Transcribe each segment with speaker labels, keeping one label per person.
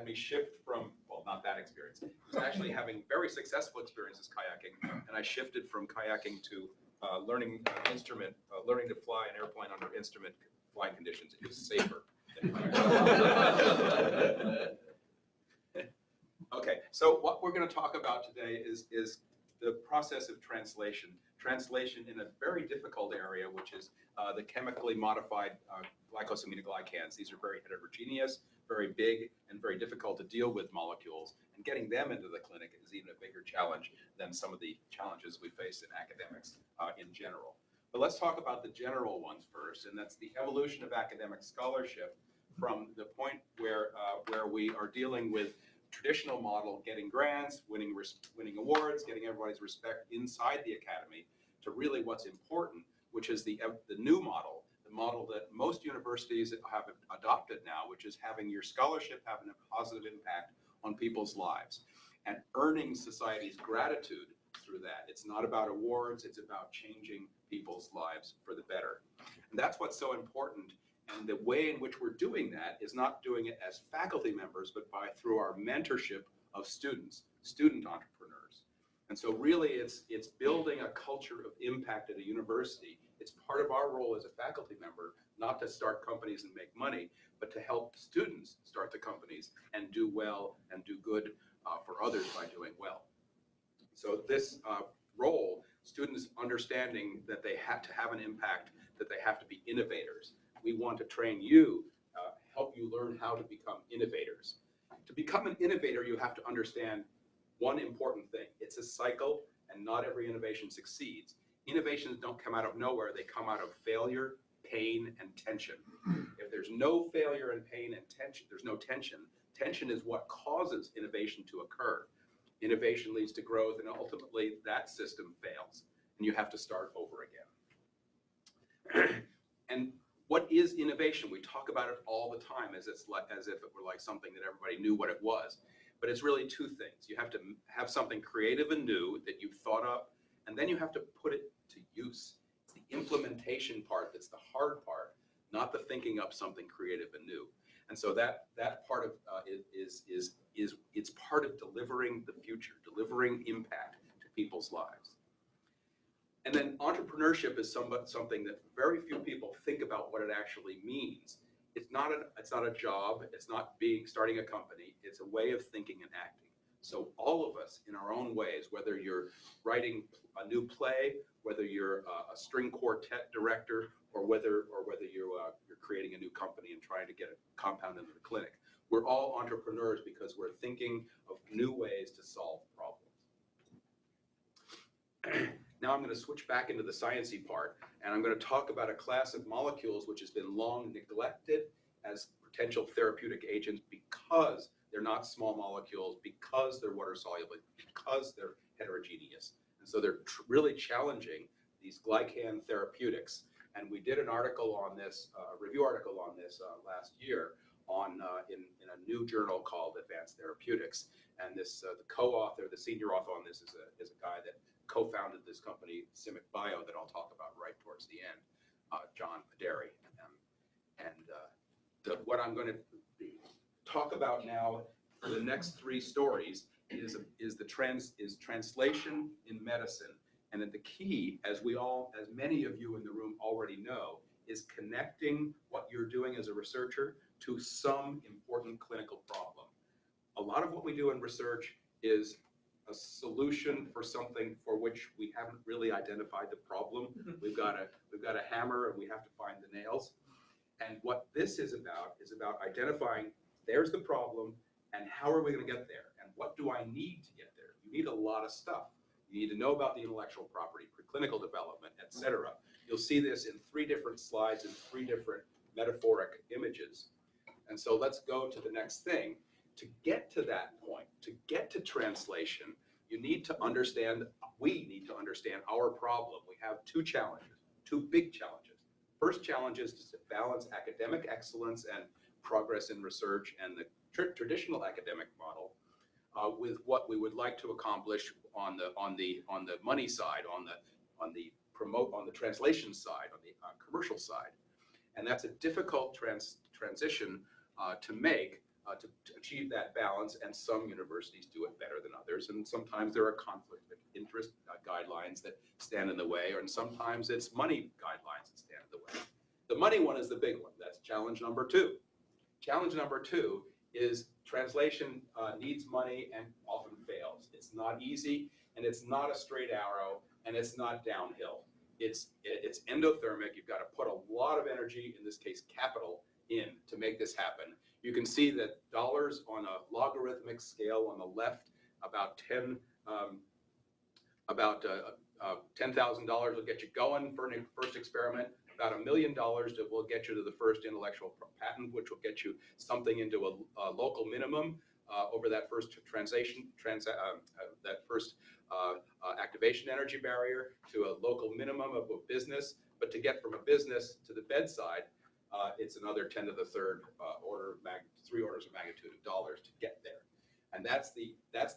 Speaker 1: me shift from, well, not that experience. He was actually having very successful experiences kayaking, and I shifted from kayaking to learning learning to fly an airplane under instrument flying conditions. It was safer than kayaking. Okay, so what we're going to talk about today is the process of translation. Translation in a very difficult area, which is the chemically modified glycosaminoglycans. These are very heterogeneous, very big, and very difficult to deal with molecules. And getting them into the clinic is even a bigger challenge than some of the challenges we face in academics in general. But let's talk about the general ones first, and that's the evolution of academic scholarship from the point where we are dealing with traditional model, getting grants, winning awards, getting everybody's respect inside the academy, to really what's important, which is the new model, the model that most universities have adopted now, which is having your scholarship having a positive impact on people's lives and earning society's gratitude through that. It's not about awards, it's about changing people's lives for the better. And that's what's so important. And the way in which we're doing that is not doing it as faculty members, but through our mentorship of student entrepreneurs. And so really it's building a culture of impact at a university. It's part of our role as a faculty member, not to start companies and make money, but to help students start the companies and do well and do good for others by doing well. So this role, students understanding that they have to have an impact, that they have to be innovators. We want to train you, help you learn how to become innovators. To become an innovator, you have to understand one important thing. It's a cycle, and not every innovation succeeds. Innovations don't come out of nowhere. They come out of failure, pain, and tension. If there's no failure and pain and tension, there's no tension. Tension is what causes innovation to occur. Innovation leads to growth, and ultimately that system fails, and you have to start over again. And what is innovation? We talk about it all the time as if it were like something that everybody knew what it was. But it's really two things. You have to have something creative and new that you've thought up, and then you have to put it to use. It's the implementation part that's the hard part, not the thinking up something creative and new. And so that part of it's part of delivering the future, delivering impact to people's lives. And then entrepreneurship is something that very few people think about what it actually means. It's not a job. It's not starting a company. It's a way of thinking and acting. So all of us, in our own ways, whether you're writing a new play, whether you're a string quartet director, or whether you're creating a new company and trying to get a compound into the clinic, we're all entrepreneurs because we're thinking of new ways to solve problems. Now I'm going to switch back into the sciencey part, and I'm going to talk about a class of molecules which has been long neglected as potential therapeutic agents because they're not small molecules, because they're water soluble, because they're heterogeneous. And so they're really challenging these glycan therapeutics. And we did an article on this, a review article on this last year in a new journal called Advanced Therapeutics. And this the co-author, the senior author on this is a guy that co-founded this company, Simic Bio, that I'll talk about right towards the end, John Paderi. What I'm going to talk about now for the next three stories is translation in medicine. And then the key, as many of you in the room already know, is connecting what you're doing as a researcher to some important clinical problem. A lot of what we do in research is a solution for something for which we haven't really identified the problem. We've got a hammer and we have to find the nails. And what this is about identifying, there's the problem, and how are we going to get there? And what do I need to get there? You need a lot of stuff. You need to know about the intellectual property, preclinical development, etc. You'll see this in 3 different slides and 3 different metaphoric images. And so let's go to the next thing. To get to that point, to get to translation, we need to understand our problem. We have 2 challenges, 2 big challenges. First challenge is to balance academic excellence and progress in research and the traditional academic model with what we would like to accomplish on the money side, on the translation side, on the commercial side. And that's a difficult transition to make to achieve that balance, and some universities do it better than others, and sometimes there are conflict of interest guidelines that stand in the way, and sometimes it's money guidelines that stand in the way. The money one is the big one. That's challenge number 2. Challenge number 2 is translation needs money and often fails. It's not easy, and it's not a straight arrow, and it's not downhill. It's endothermic. You've got to put a lot of energy, in this case capital, in to make this happen. You can see that dollars on a logarithmic scale on the left, about $10,000 will get you going for an first experiment. About $1 million that will get you to the first intellectual patent, which will get you something into a local minimum over that first activation energy barrier, to a local minimum of a business. But to get from a business to the bedside, it's another 10 to the third three orders of magnitude of dollars to get there. And that's the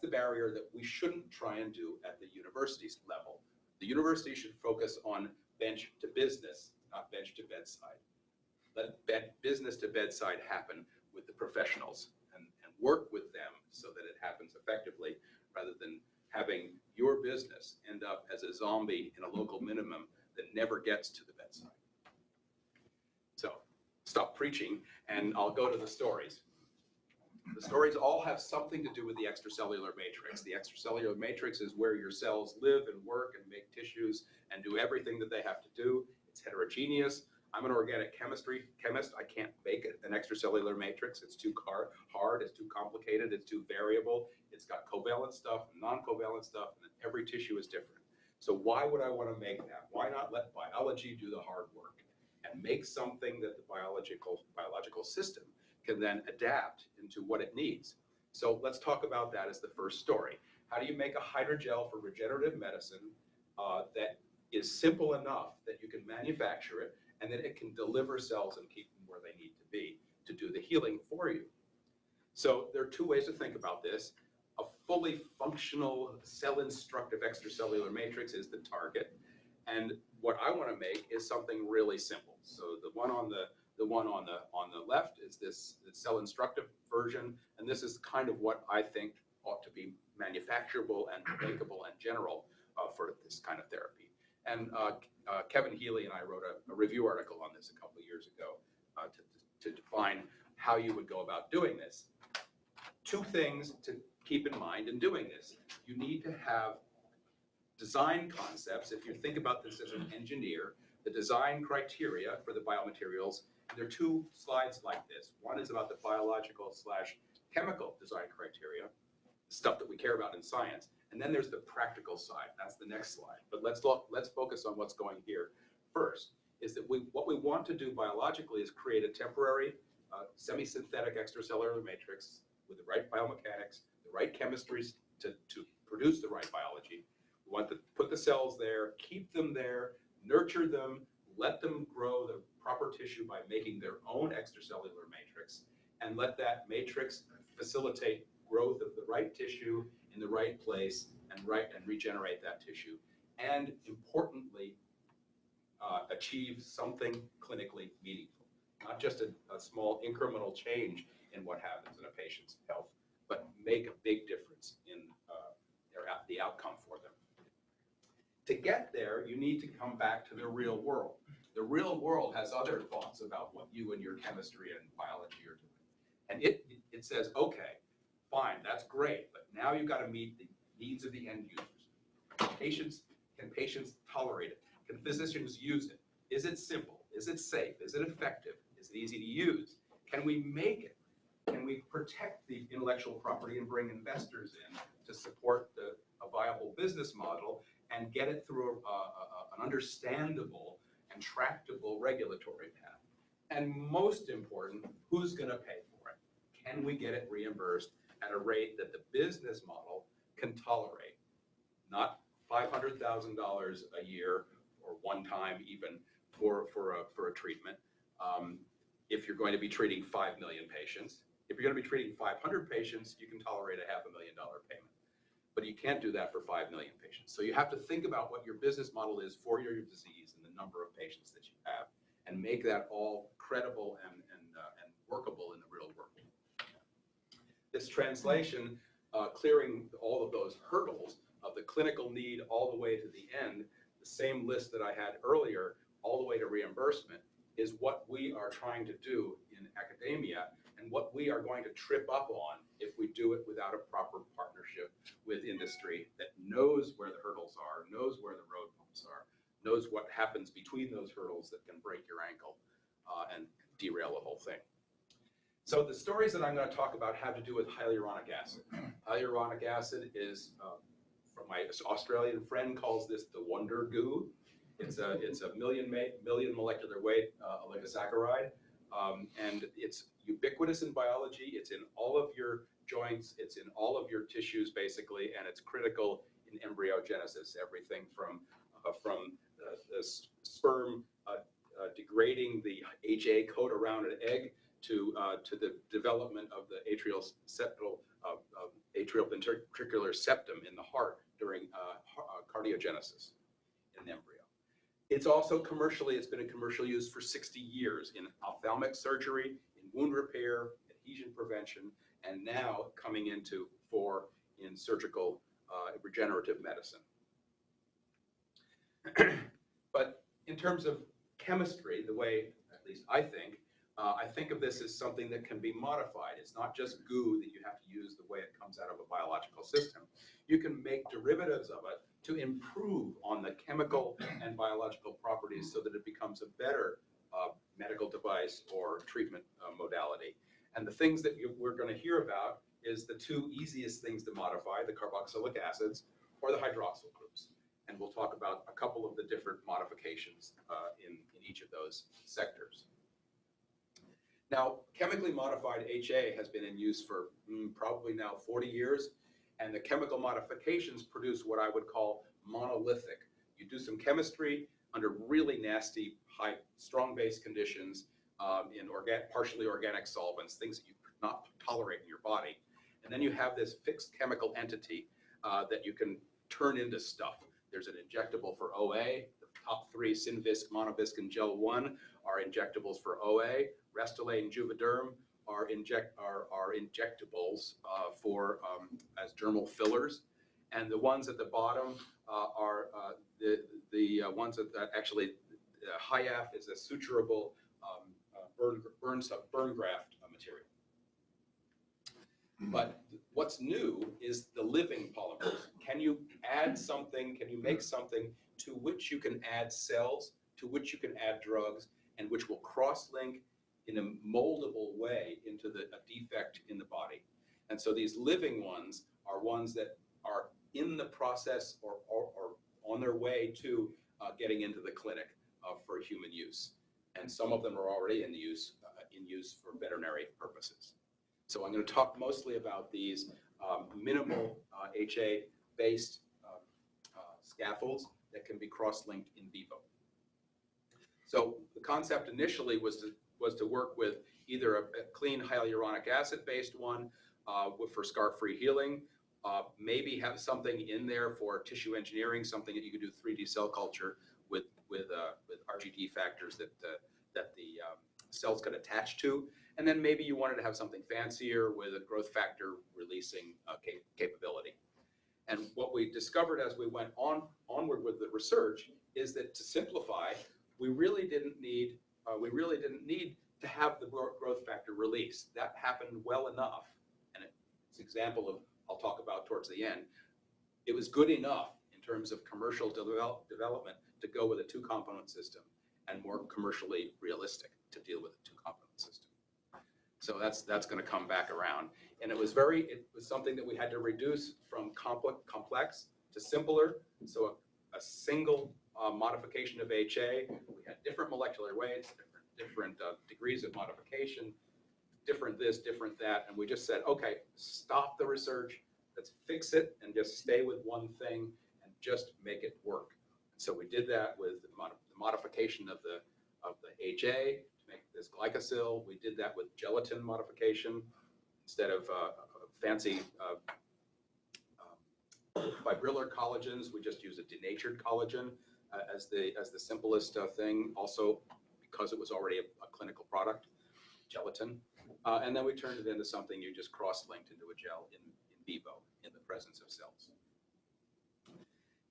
Speaker 1: barrier that we shouldn't try and do at the university's level. The university should focus on bench to business, not bench to bedside. Let business to bedside happen with the professionals, and work with them so that it happens effectively, rather than having your business end up as a zombie in a local minimum that never gets to the bedside. So stop preaching, and I'll go to the stories. The stories all have something to do with the extracellular matrix. The extracellular matrix is where your cells live and work and make tissues and do everything that they have to do. It's heterogeneous. I'm an organic chemist. I can't make an extracellular matrix. It's too hard, it's too complicated, it's too variable. It's got covalent stuff and non-covalent stuff, and every tissue is different. So why would I want to make that? Why not let biology do the hard work and make something that the biological system can then adapt into what it needs? So let's talk about that as the first story. How do you make a hydrogel for regenerative medicine that is simple enough that you can manufacture it, and that it can deliver cells and keep them where they need to be to do the healing for you? So there are 2 ways to think about this. A fully functional cell-instructive extracellular matrix is the target, and what I want to make is something really simple. So the one on the left is this cell-instructive version, and this is kind of what I think ought to be manufacturable and makeable and general for this kind of therapy. And Kevin Healy and I wrote a review article on this a couple of years ago to define how you would go about doing this. 2 things to keep in mind in doing this. You need to have design concepts. If you think about this as an engineer, the design criteria for the biomaterials, there are 2 slides like this. One is about the biological/chemical design criteria, stuff that we care about in science. And then there's the practical side. That's the next slide. But let's focus on what's going here first. Is that what we want to do biologically is create a temporary semi-synthetic extracellular matrix with the right biomechanics, the right chemistries to produce the right biology. We want to put the cells there, keep them there, nurture them, let them grow the proper tissue by making their own extracellular matrix, and let that matrix facilitate growth of the right tissue in the right place and regenerate that tissue, and importantly, achieve something clinically meaningful. Not just a small incremental change in what happens in a patient's health, but make a big difference in the outcome for them. To get there, you need to come back to the real world. The real world has other thoughts about what you and your chemistry and biology are doing. And it says, okay, fine, that's great, but now you've got to meet the needs of the end users. Can patients tolerate it? Can physicians use it? Is it simple? Is it safe? Is it effective? Is it easy to use? Can we make it? Can we protect the intellectual property and bring investors in to support a viable business model and get it through an understandable and tractable regulatory path? And most important, who's going to pay for it? Can we get it reimbursed at a rate that the business model can tolerate? Not $500,000 a year or one time even for a treatment. If you're going to be treating 5 million patients, if you're going to be treating 500 patients, you can tolerate a $500,000 payment. But you can't do that for 5 million patients. So you have to think about what your business model is for your disease and the number of patients that you have, and make that all credible and workable in the real world. This translation, clearing all of those hurdles of the clinical need all the way to the end, the same list that I had earlier, all the way to reimbursement, is what we are trying to do in academia and what we are going to trip up on if we do it without a proper partnership with industry that knows where the hurdles are, knows where the road bumps are, knows what happens between those hurdles that can break your ankle and derail the whole thing. So the stories that I'm going to talk about have to do with hyaluronic acid. Hyaluronic acid is, from my Australian friend calls this the wonder goo. It's a million molecular weight oligosaccharide, and it's ubiquitous in biology. It's in all of your joints. It's in all of your tissues, basically, and it's critical in embryogenesis. Everything from the sperm degrading the HA coat around an egg to the development of the atrioventricular septum in the heart during cardiogenesis in an embryo. It's also it's been in commercial use for 60 years in ophthalmic surgery, in wound repair, adhesion prevention, and now coming into in surgical regenerative medicine. But in terms of chemistry, the way, at least I think of this as something that can be modified. It's not just goo that you have to use the way it comes out of a biological system. You can make derivatives of it to improve on the chemical and biological properties so that it becomes a better medical device or treatment modality. And the things that we're going to hear about is the two easiest things to modify, the carboxylic acids or the hydroxyl groups. And we'll talk about a couple of the different modifications in each of those sectors. Now, chemically modified HA has been in use for probably now 40 years, and the chemical modifications produce what I would call monolithic. You do some chemistry under really nasty, high, strong base conditions in partially organic solvents, things that you could not tolerate in your body. And then you have this fixed chemical entity that you can turn into stuff. There's an injectable for OA. The top three, Synvisc, Monovisc, and Gel 1, are injectables for OA. Restylane and Juvederm are injectables as dermal fillers. And the ones at the bottom are the ones that actually, HYAF is a suturable burn graft material. But what's new is the living polymers. Can you add something, can you make something to which you can add cells, to which you can add drugs, and which will cross-link in a moldable way into a defect in the body? And so these living ones are ones that are in the process or on their way to getting into the clinic for human use. And some of them are already in use for veterinary purposes. So I'm going to talk mostly about these minimal HA-based scaffolds that can be cross-linked in vivo. So the concept initially was to work with either a clean hyaluronic acid-based one for scar-free healing, maybe have something in there for tissue engineering, something that you could do 3D cell culture with RGD factors that the cells could attach to. And then maybe you wanted to have something fancier with a growth factor releasing capability. And what we discovered as we went onward with the research is that, to simplify, we really didn't need to have the growth factor release. That happened well enough, and it's an example of I'll talk about towards the end. It was good enough in terms of commercial development to go with a two-component system, and more commercially realistic to deal with a two-component system. So that's going to come back around. And it was something that we had to reduce from complex to simpler. So a single modification of HA, we had different molecular weights, different degrees of modification, different this, different that, and we just said, okay, stop the research, let's fix it and just stay with one thing and just make it work. So we did that with the modification of the HA to make this glycosyl. We did that with gelatin modification instead of fancy fibrillar collagens. We just use a denatured collagen as the simplest thing. Also, because it was already a clinical product, gelatin. And then we turned it into something you just cross-linked into a gel in vivo in the presence of cells.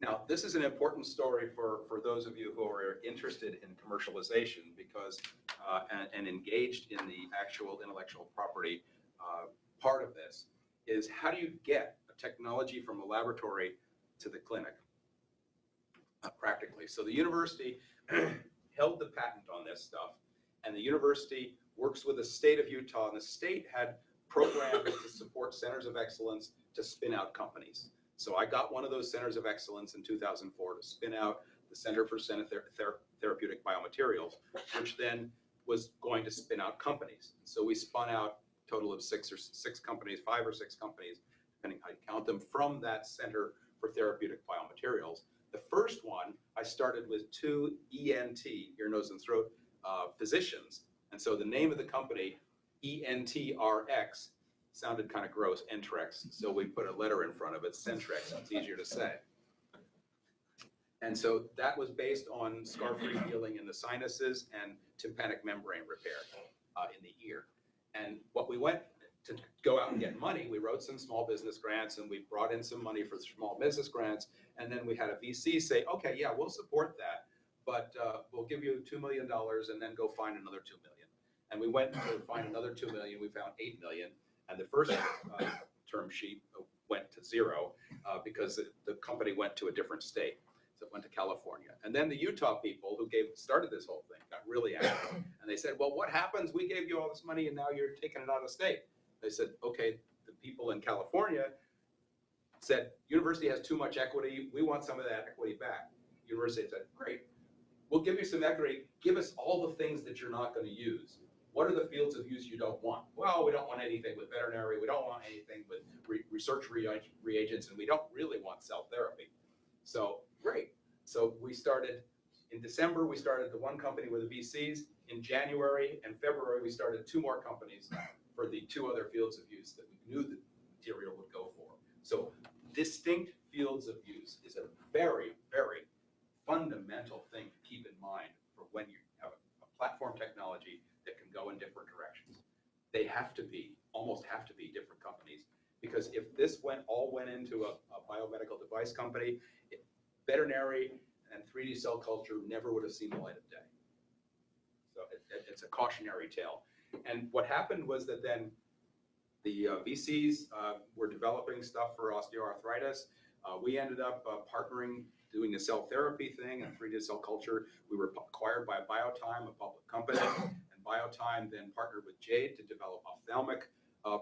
Speaker 1: Now, this is an important story for those of you who are interested in commercialization because and engaged in the actual intellectual property part of this is how do you get a technology from a laboratory to the clinic practically. So the university held the patent on this stuff, and the university works with the state of Utah, and the state had programs to support centers of excellence to spin out companies. So I got one of those centers of excellence in 2004 to spin out the Center for Therapeutic Biomaterials, which then was going to spin out companies. So we spun out a total of 5 or 6 companies, depending how you count them, from that Center for Therapeutic Biomaterials. The first one, I started with 2 ENT, ear, nose, and throat physicians. And so the name of the company, ENTRX, sounded kind of gross, Entrex. So we put a letter in front of it, Centrex, it's easier to say. And so that was based on scar-free healing in the sinuses and tympanic membrane repair in the ear. And what we went to go out and get money, we wrote some small business grants and we brought in some money for small business grants. And then we had a VC say, okay, yeah, we'll support that, but we'll give you $2 million and then go find another $2 million. And we went to find another $2 million, we found $8 million. And the first term sheet went to 0 because the company went to a different state. So it went to California. And then the Utah people who started this whole thing got really angry. And they said, well, what happens? We gave you all this money and now you're taking it out of state. They said, okay, the people in California said, university has too much equity. We want some of that equity back. University said, great, we'll give you some equity. Give us all the things that you're not going to use. What are the fields of use you don't want? Well, we don't want anything with veterinary. We don't want anything with research reagents, and we don't really want cell therapy. So great. So we started, in December, we started the one company with the VCs. In January and February, we started 2 more companies for the 2 other fields of use that we knew the material would go for. So distinct fields of use is a very, very fundamental thing to keep in mind for when you have a platform technology that can go in different directions. They have to be, almost have to be different companies, because if this all went into a biomedical device company, veterinary and 3D cell culture never would have seen the light of day. So it's a cautionary tale. And what happened was that then the VCs were developing stuff for osteoarthritis. We ended up partnering, doing a cell therapy thing and 3D cell culture. We were acquired by Biotime, a public company, and Biotime then partnered with Jade to develop ophthalmic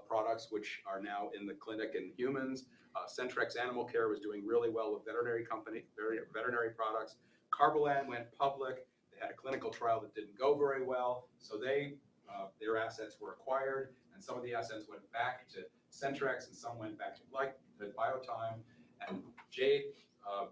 Speaker 1: products, which are now in the clinic in humans. Centrex Animal Care was doing really well with veterinary products. Carbolan went public. They had a clinical trial that didn't go very well, so their assets were acquired, and some of the assets went back to Centrex, and some went back to Biotime, and Jade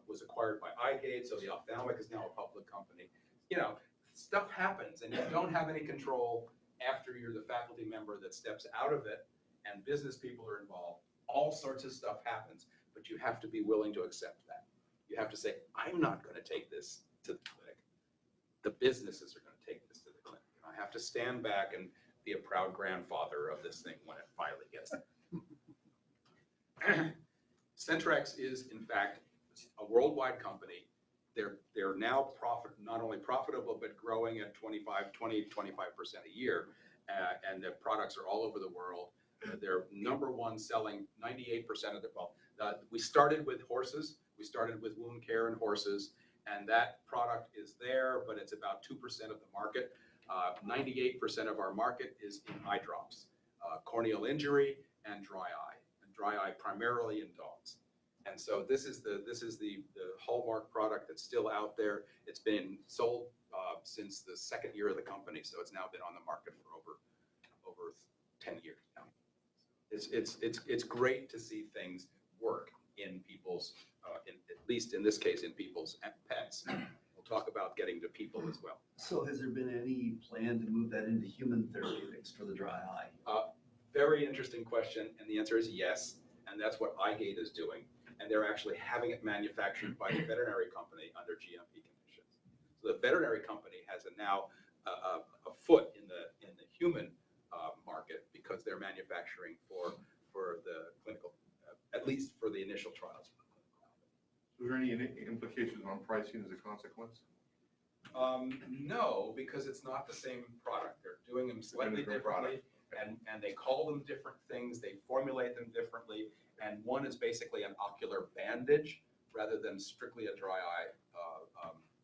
Speaker 1: was acquired by iGate, so the ophthalmic is now a public company. You know, stuff happens, and you don't have any control after you're the faculty member that steps out of it, and business people are involved. All sorts of stuff happens, but you have to be willing to accept that. You have to say, I'm not going to take this to the clinic. The businesses are going to take this to the clinic. I have to stand back and be a proud grandfather of this thing when it finally gets there. Centrex is, in fact, a worldwide company. They're now not only profitable, but growing at 20-25% a year. And their products are all over the world. They're #1 selling 98% of the, we started with horses. We started with wound care and horses, and that product is there, but it's about 2% of the market. 98% of our market is in eye drops, corneal injury and dry eye primarily in dogs. And so this is the hallmark product that's still out there. It's been sold since the 2nd year of the company, so it's now been on the market for over 10 years now. It's great to see things work in people's, at least in this case, in people's pets. We'll talk about getting to people as well.
Speaker 2: So has there been any plan to move that into human therapeutics for the dry eye?
Speaker 1: Very interesting question, and the answer is yes, and that's what iGate is doing. And they're actually having it manufactured by the veterinary company under GMP conditions. So the veterinary company has now a foot in the human market because they're manufacturing for the clinical, at least for the initial trials.
Speaker 3: Is there any implications on pricing as a consequence?
Speaker 1: No, because it's not the same product. They're doing them slightly
Speaker 3: different
Speaker 1: differently,
Speaker 3: product.
Speaker 1: and they call them different things. They formulate them differently, and one is basically an ocular bandage rather than strictly a dry eye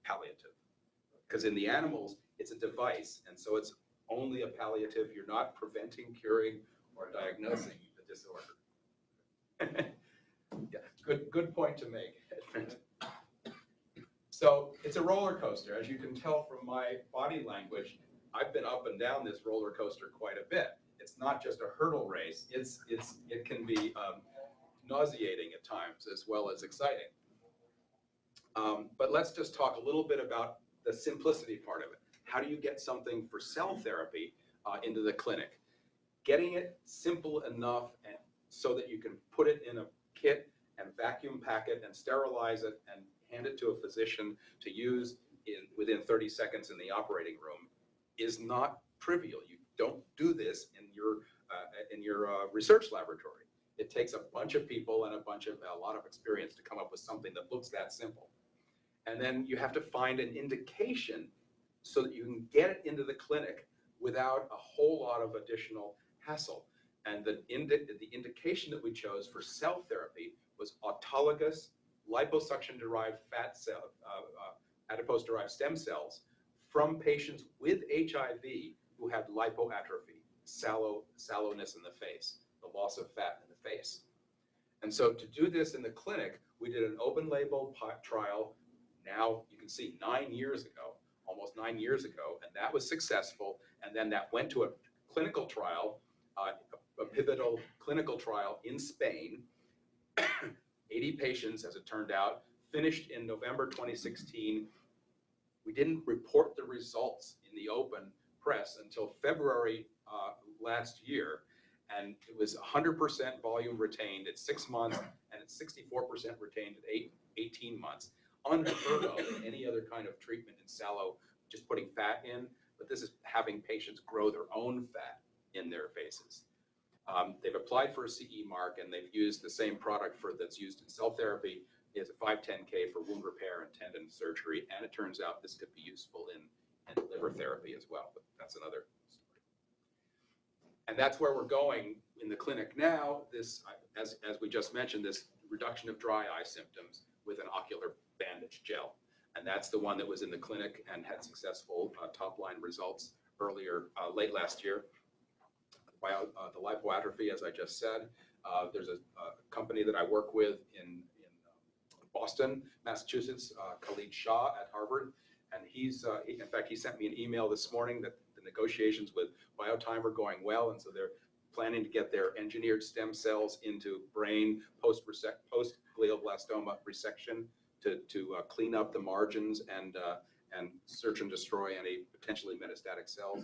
Speaker 1: palliative. Because in the animals, it's a device, and so it's only a palliative. You're not preventing, curing, or diagnosing the disorder. Yeah, good point to make. So it's a roller coaster. As you can tell from my body language, I've been up and down this roller coaster quite a bit. It's not just a hurdle race. It can be nauseating at times as well as exciting. But let's just talk a little bit about the simplicity part of it. How do you get something for cell therapy into the clinic? Getting it simple enough and so that you can put it in a kit and vacuum pack it and sterilize it and hand it to a physician to use within 30 seconds in the operating room is not trivial. You don't do this in your research laboratory. It takes a bunch of people and a lot of experience to come up with something that looks that simple. And then you have to find an indication so that you can get it into the clinic without a whole lot of additional hassle. And the indication that we chose for cell therapy was autologous liposuction-derived fat cell, adipose-derived stem cells from patients with HIV who had lipoatrophy, sallowness in the face, the loss of fat in the face. And so to do this in the clinic, we did an open label trial. Now you can see 9 years ago, almost 9 years ago, and that was successful. And then that went to a clinical trial, a pivotal clinical trial in Spain, 80 patients as it turned out, finished in November 2016. We didn't report the results in the open press until February last year, and it was 100% volume retained at 6 months, and it's 64% retained at 18 months. Unheard of in any other kind of treatment in sallow, just putting fat in, but this is having patients grow their own fat in their faces. They've applied for a CE mark, and they've used the same product that's used in cell therapy. It's a 510K for wound repair and tendon surgery, and it turns out this could be useful in liver therapy as well, but that's another story. And that's where we're going in the clinic now. This, as we just mentioned, this reduction of dry eye symptoms with an ocular bandage gel. And that's the one that was in the clinic and had successful top-line results late last year. The lipoatrophy, as I just said, there's a company that I work with in Boston, Massachusetts, Khalid Shah at Harvard, and in fact, he sent me an email this morning that the negotiations with Biotime are going well, and so they're planning to get their engineered stem cells into brain post-glioblastoma resection to clean up the margins and search and destroy any potentially metastatic cells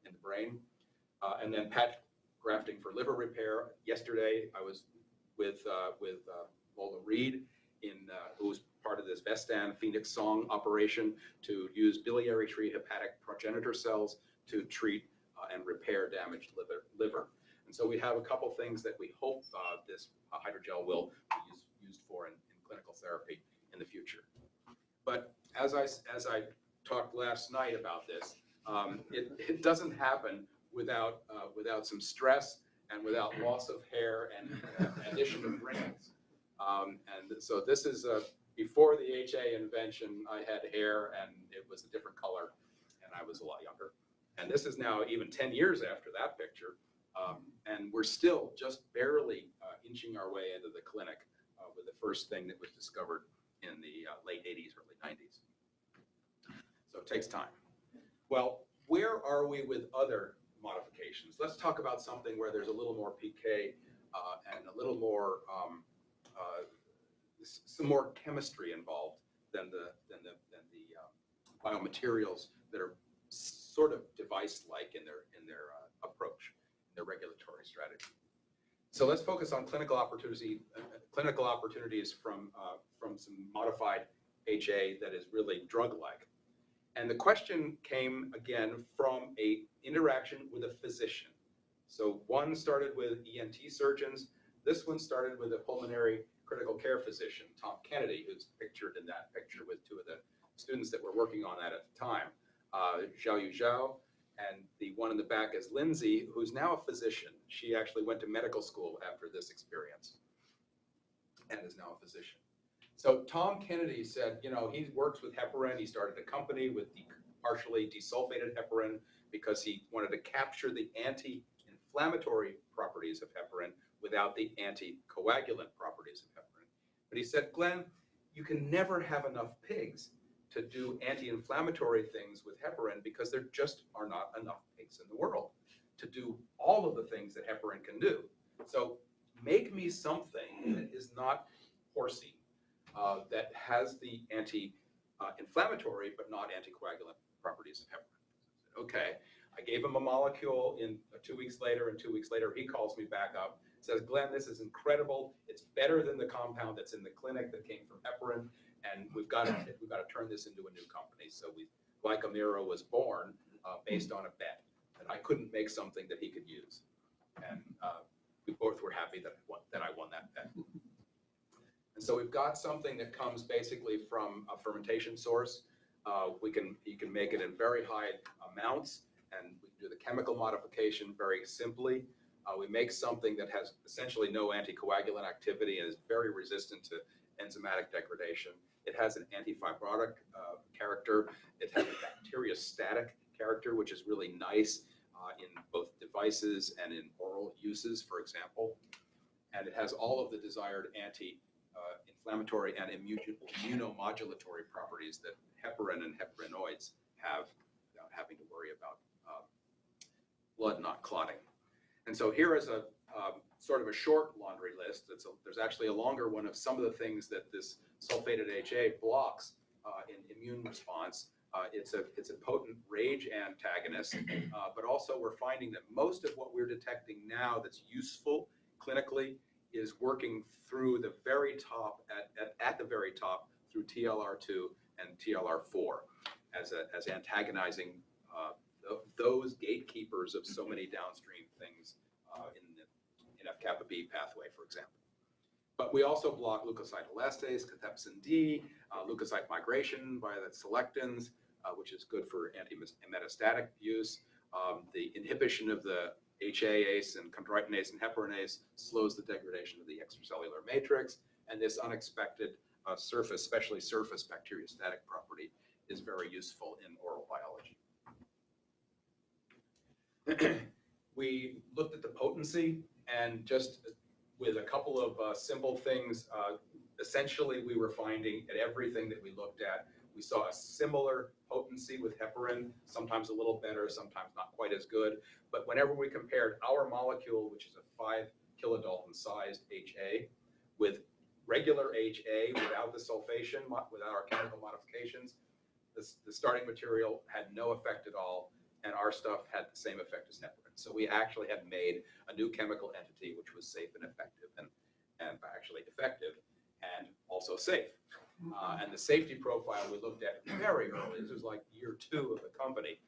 Speaker 1: in the brain. And then patch grafting for liver repair. Yesterday, I was with Lola Reed, who was part of this Vestan Phoenix Song operation to use biliary tree hepatic progenitor cells to treat and repair damaged liver. And so we have a couple things that we hope this hydrogel will be used for in clinical therapy in the future. But as I talked last night about this, it doesn't happen without some stress and without loss of hair and addition of wrinkles. And so this is before the HA invention. I had hair and it was a different color, and I was a lot younger. And this is now even 10 years after that picture, and we're still just barely inching our way into the clinic with the first thing that was discovered in the late 80s, early 90s. So it takes time. Well, where are we with other modifications? Let's talk about something where there's a little more PK and a little more, some more chemistry involved than the biomaterials that are sort of device-like in their approach, their regulatory strategy. So let's focus on clinical opportunities from some modified HA that is really drug-like. And the question came again from an interaction with a physician. So one started with ENT surgeons. This one started with a pulmonary critical care physician, Tom Kennedy, who's pictured in that picture with two of the students that were working on that at the time, Zhao Yu Zhao, and the one in the back is Lindsay, who's now a physician. She actually went to medical school after this experience and is now a physician. So Tom Kennedy said, you know, he works with heparin. He started a company with partially desulfated heparin because he wanted to capture the anti-inflammatory properties of heparin without the anticoagulant properties of heparin. But he said, Glenn, you can never have enough pigs to do anti-inflammatory things with heparin because there just are not enough pigs in the world to do all of the things that heparin can do. So make me something that is not horsey, that has the anti-inflammatory but not anticoagulant properties of heparin. Okay, I gave him a molecule in 2 weeks later, and 2 weeks later he calls me back up, says, Glenn, this is incredible. It's better than the compound that's in the clinic that came from heparin, and we've got to turn this into a new company. So Glycomira was born based on a bet that I couldn't make something that he could use, and we both were happy that I won that bet. And so we've got something that comes basically from a fermentation source. You can make it in very high amounts, and we can do the chemical modification very simply. We make something that has essentially no anticoagulant activity and is very resistant to enzymatic degradation. It has an antifibrotic character. It has a bacteriostatic character, which is really nice in both devices and in oral uses, for example. And it has all of the desired anti-inflammatory and immunomodulatory properties that heparin and heparinoids have without having to worry about blood not clotting. And so here is a sort of a short laundry list. There's actually a longer one of some of the things that this sulfated HA blocks in immune response. It's a potent RAGE antagonist, but also we're finding that most of what we're detecting now that's useful clinically is working through the very top, at the very top, through TLR2 and TLR4 as antagonizing those gatekeepers of so many downstream things in FKB pathway, for example. But we also block leukocyte elastase, cathepsin D, leukocyte migration via the selectins, which is good for anti-metastatic use. The inhibition of the HAase and chondroitinase and heparinase slows the degradation of the extracellular matrix, and this unexpected surface, especially surface bacteriostatic property, is very useful in oral biology. We looked at the potency, and just with a couple of simple things, essentially we were finding at everything that we looked at, we saw a similar potency with heparin, sometimes a little better, sometimes not quite as good. But whenever we compared our molecule, which is a 5 kilodalton sized HA, with regular HA without the sulfation, without our chemical modifications, the starting material had no effect at all, and our stuff had the same effect as heparin. So we actually had made a new chemical entity which was safe and effective, and actually effective and also safe. And the safety profile we looked at very early. This was like year 2 of the company.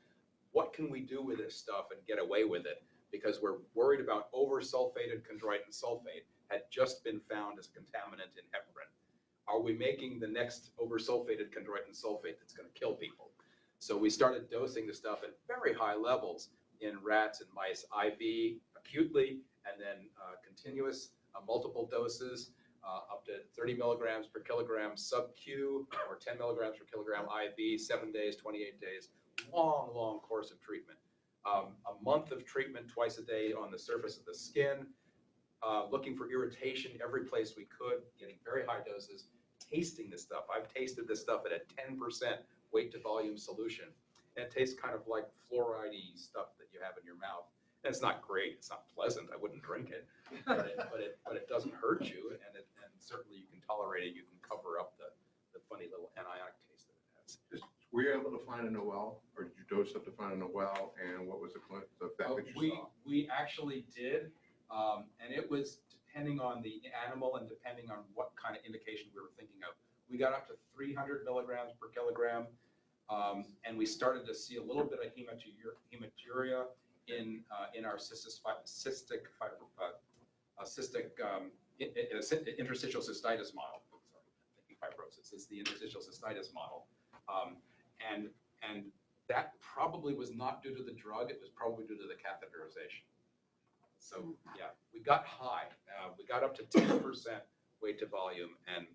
Speaker 1: What can we do with this stuff and get away with it? Because we're worried about oversulfated chondroitin sulfate had just been found as a contaminant in heparin. Are we making the next oversulfated chondroitin sulfate that's going to kill people? So we started dosing the stuff at very high levels in rats and mice, IV acutely, and then continuous multiple doses, up to 30 milligrams per kilogram sub-Q or 10 milligrams per kilogram IV, 7 days, 28 days, long, long course of treatment. A month of treatment twice a day on the surface of the skin, looking for irritation every place we could, getting very high doses, tasting this stuff. I've tasted this stuff at a 10% weight to volume solution, and it tastes kind of like fluoride-y stuff that you have in your mouth. And it's not great, it's not pleasant, I wouldn't drink it, but it doesn't hurt you, and certainly you can tolerate it, you can cover up the funny little anionic taste that it has.
Speaker 3: Were you able to find a Noel, or did you dose up to find a Noel, and what was the effect that you saw?
Speaker 1: We actually did, and it was depending on the animal and depending on what kind of indication we were thinking of. We got up to 300 milligrams per kilogram, and we started to see a little bit of hematuria in our interstitial cystitis model. Sorry, I'm thinking fibrosis. It's the interstitial cystitis model, and that probably was not due to the drug. It was probably due to the catheterization. So yeah, we got high. We got up to 10% weight to volume, and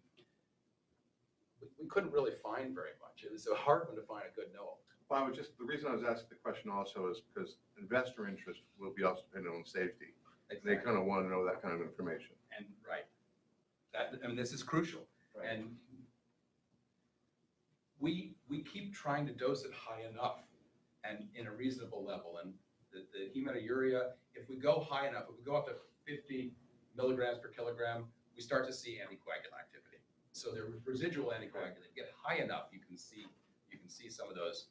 Speaker 1: we couldn't really find very much. It was a hard one to find a good no.
Speaker 3: Well, the reason I was asking the question also is because investor interest will be also dependent on safety.
Speaker 1: Exactly.
Speaker 3: They kind of want to know that kind of information.
Speaker 1: And right, this is crucial.
Speaker 3: Right.
Speaker 1: And we keep trying to dose it high enough and in a reasonable level. And the hematuria, if we go high enough, if we go up to 50 milligrams per kilogram, we start to see anticoagulant activity. So the residual anticoagulant get high enough, you can see some of those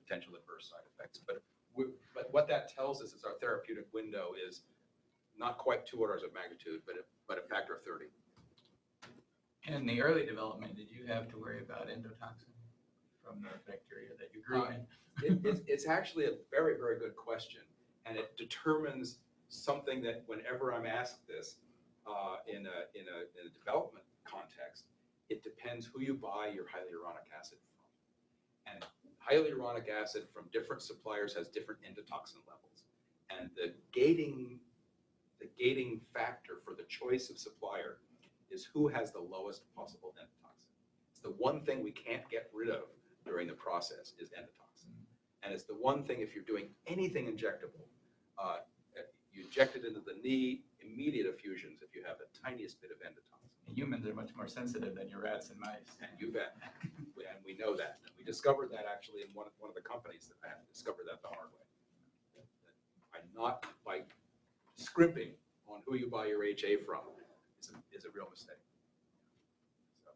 Speaker 1: potential adverse side effects. But what that tells us is our therapeutic window is not quite 2 orders of magnitude, but a factor of 30.
Speaker 4: In the early development, did you have to worry about endotoxin from the bacteria that you grew in?
Speaker 1: It's actually a very, very good question, and it determines something that whenever I'm asked this in a development context, it depends who you buy your hyaluronic acid from. And hyaluronic acid from different suppliers has different endotoxin levels, and the gating factor for the choice of supplier is who has the lowest possible endotoxin. It's the one thing we can't get rid of during the process is endotoxin. And it's the one thing, if you're doing anything injectable, you inject it into the knee, immediate effusions if you have the tiniest bit of endotoxin.
Speaker 4: Humans are much more sensitive than your rats and mice.
Speaker 1: And you bet. And we know that. And we discovered that actually in one of the companies that I had to discover that the hard way. That not by scrimping on who you buy your HA from is a real mistake. So,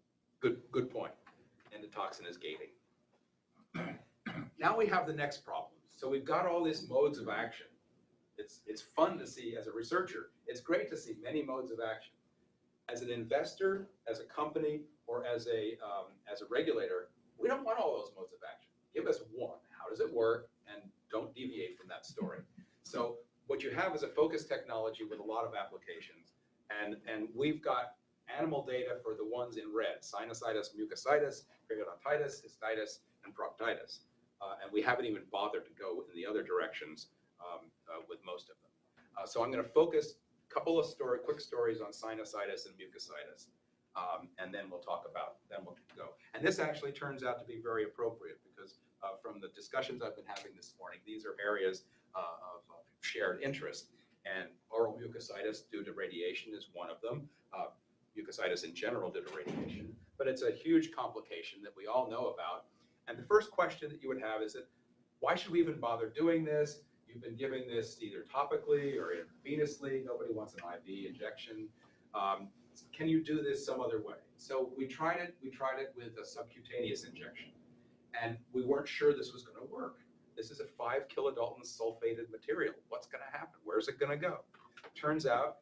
Speaker 1: good point. Endotoxin is gating. Now we have the next problem. So we've got all these modes of action. It's fun to see as a researcher. It's great to see many modes of action. As an investor, as a company, or as a regulator, we don't want all those modes of action. Give us one. How does it work? And don't deviate from that story. So what you have is a focused technology with a lot of applications. And we've got animal data for the ones in red: sinusitis, mucositis, periodontitis, cystitis, and proctitis. And we haven't even bothered to go in the other directions with most of them. So I'm going to focus a couple of quick stories on sinusitis and mucositis, and then we'll go. And this actually turns out to be very appropriate because from the discussions I've been having this morning, these are areas of shared interest. And oral mucositis due to radiation is one of them. Mucositis in general due to radiation. But it's a huge complication that we all know about. And the first question that you would have is that, why should we even bother doing this? You've been giving this either topically or intravenously. Nobody wants an IV injection. Can you do this some other way? So we tried it with a subcutaneous injection. And we weren't sure this was going to work. This is a 5 kilodalton sulfated material. What's going to happen? Where's it going to go? Turns out,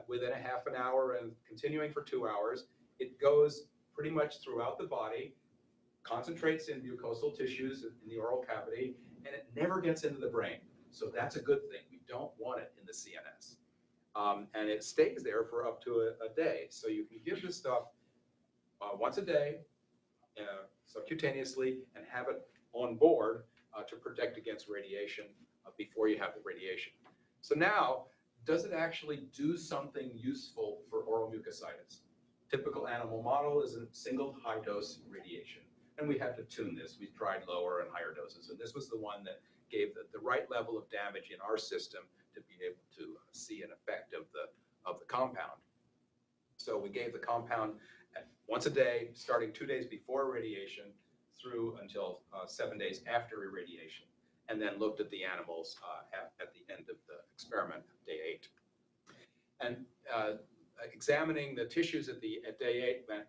Speaker 1: within a half an hour and continuing for 2 hours, it goes pretty much throughout the body, concentrates in mucosal tissues in the oral cavity, and it never gets into the brain. So that's a good thing. We don't want it in the CNS. And it stays there for up to a day. So you can give this stuff once a day, subcutaneously, and have it on board to protect against radiation before you have the radiation. So now, does it actually do something useful for oral mucositis? Typical animal model is a single high-dose radiation. And we had to tune this. We tried lower and higher doses. And this was the one that gave the right level of damage in our system to be able to see an effect of the compound. So we gave the compound once a day, starting 2 days before irradiation through until 7 days after irradiation, and then looked at the animals at the end of the experiment, day 8. And examining the tissues at day 8 meant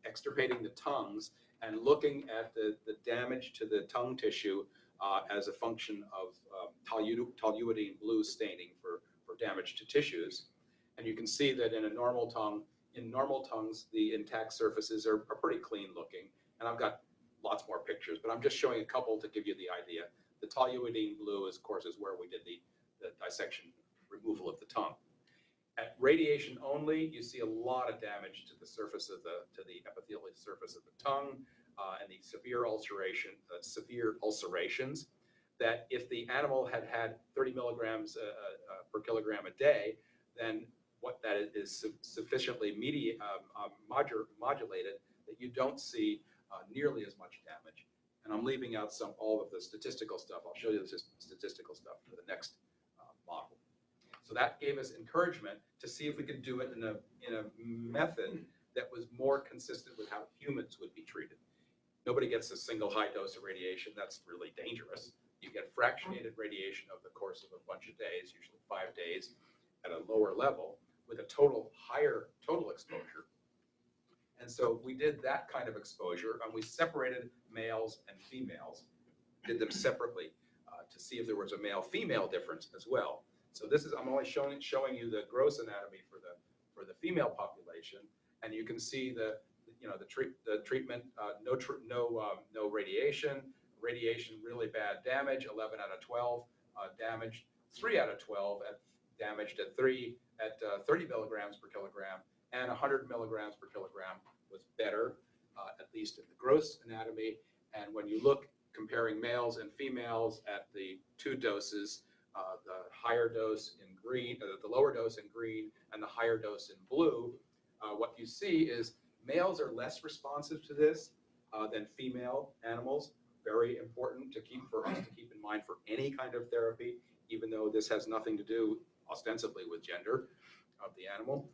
Speaker 1: extirpating the tongues and looking at the damage to the tongue tissue as a function of toluidine blue staining for damage to tissues. And you can see that in normal tongues, the intact surfaces are pretty clean looking. And I've got lots more pictures, but I'm just showing a couple to give you the idea. The toluidine blue, is, of course, is where we did the dissection removal of the tongue. At radiation only, you see a lot of damage to the surface of to the epithelial surface of the tongue, and the severe ulcerations. That if the animal had had 30 milligrams per kilogram a day, then what that is sufficiently modulated that you don't see nearly as much damage. And I'm leaving out all of the statistical stuff. I'll show you the statistical stuff for the next model. So that gave us encouragement to see if we could do it in a method that was more consistent with how humans would be treated. Nobody gets a single high dose of radiation. That's really dangerous. You get fractionated radiation over the course of a bunch of days, usually 5 days, at a lower level with a higher total exposure. And so we did that kind of exposure, and we separated males and females, did them separately to see if there was a male-female difference as well. So I'm only showing you the gross anatomy for the female population, and you can see the treatment, no radiation, really bad damage, 11 out of 12 damaged, 3 out of 12 damaged at 30 milligrams per kilogram, and 100 milligrams per kilogram was better, at least in the gross anatomy. And when you look comparing males and females at the 2 doses, the higher dose in green, the lower dose in green, and the higher dose in blue, what you see is males are less responsive to this than female animals. Very important for us to keep in mind for any kind of therapy, even though this has nothing to do ostensibly with gender of the animal.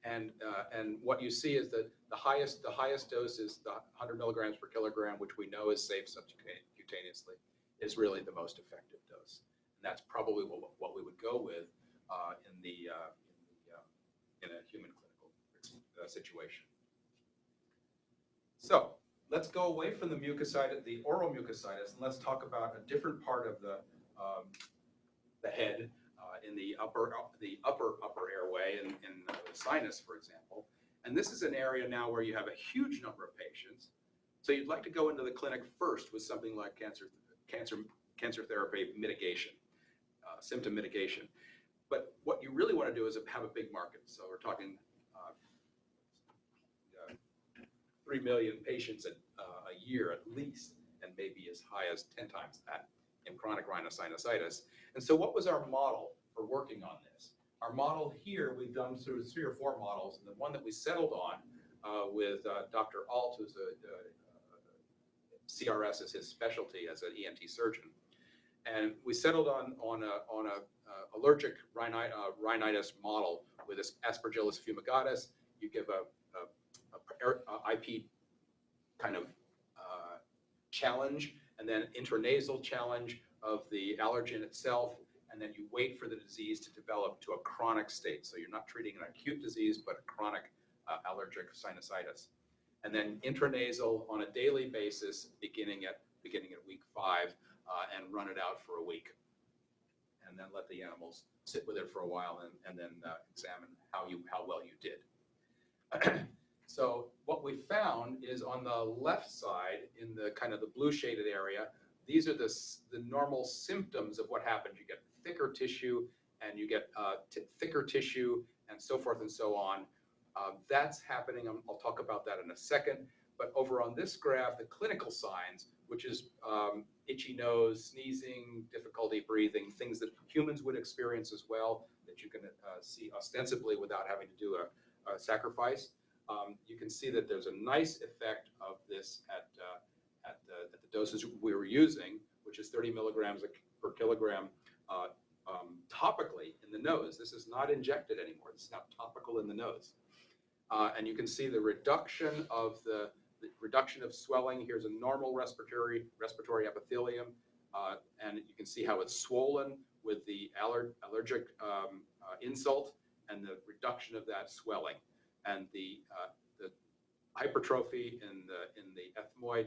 Speaker 1: And what you see is that the highest dose is the 100 milligrams per kilogram, which we know is safe subcutaneously, is really the most effective dose. And that's probably what we would go with in a human clinical situation. So let's go away from the mucositis, the oral mucositis, and let's talk about a different part of the head, in the upper airway, in the sinus, for example. And this is an area now where you have a huge number of patients. So you'd like to go into the clinic first with something like cancer therapy mitigation, symptom mitigation. But what you really want to do is have a big market. So we're talking 3 million patients a year at least, and maybe as high as 10 times that in chronic rhinosinusitis. And so what was our model for working on this? Our model here, we've done through 3 or 4 models, and the one that we settled on with Dr. Alt, who's CRS is his specialty as an ENT surgeon. And we settled on a allergic rhinitis model with Aspergillus fumigatus. You give a IP kind of challenge, and then intranasal challenge of the allergen itself, and then you wait for the disease to develop to a chronic state. So you're not treating an acute disease, but a chronic allergic sinusitis. And then intranasal on a daily basis, beginning at week 5, and run it out for a week. And then let the animals sit with it for a while, and then examine how well you did. So what we found is on the left side, in the kind of the blue shaded area, these are the normal symptoms of what happens. You get thicker tissue, and you get thicker tissue, and so forth and so on. That's happening. I'll talk about that in a second. But over on this graph, the clinical signs, which is itchy nose, sneezing, difficulty breathing, things that humans would experience as well, that you can see ostensibly without having to do a sacrifice. You can see that there's a nice effect of this at the doses we were using, which is 30 milligrams per kilogram topically in the nose. This is not injected anymore. This is now topical in the nose. And you can see the reduction of swelling. Here's a normal respiratory epithelium, and you can see how it's swollen with the allergic insult, and the reduction of that swelling, and the hypertrophy in the ethmoid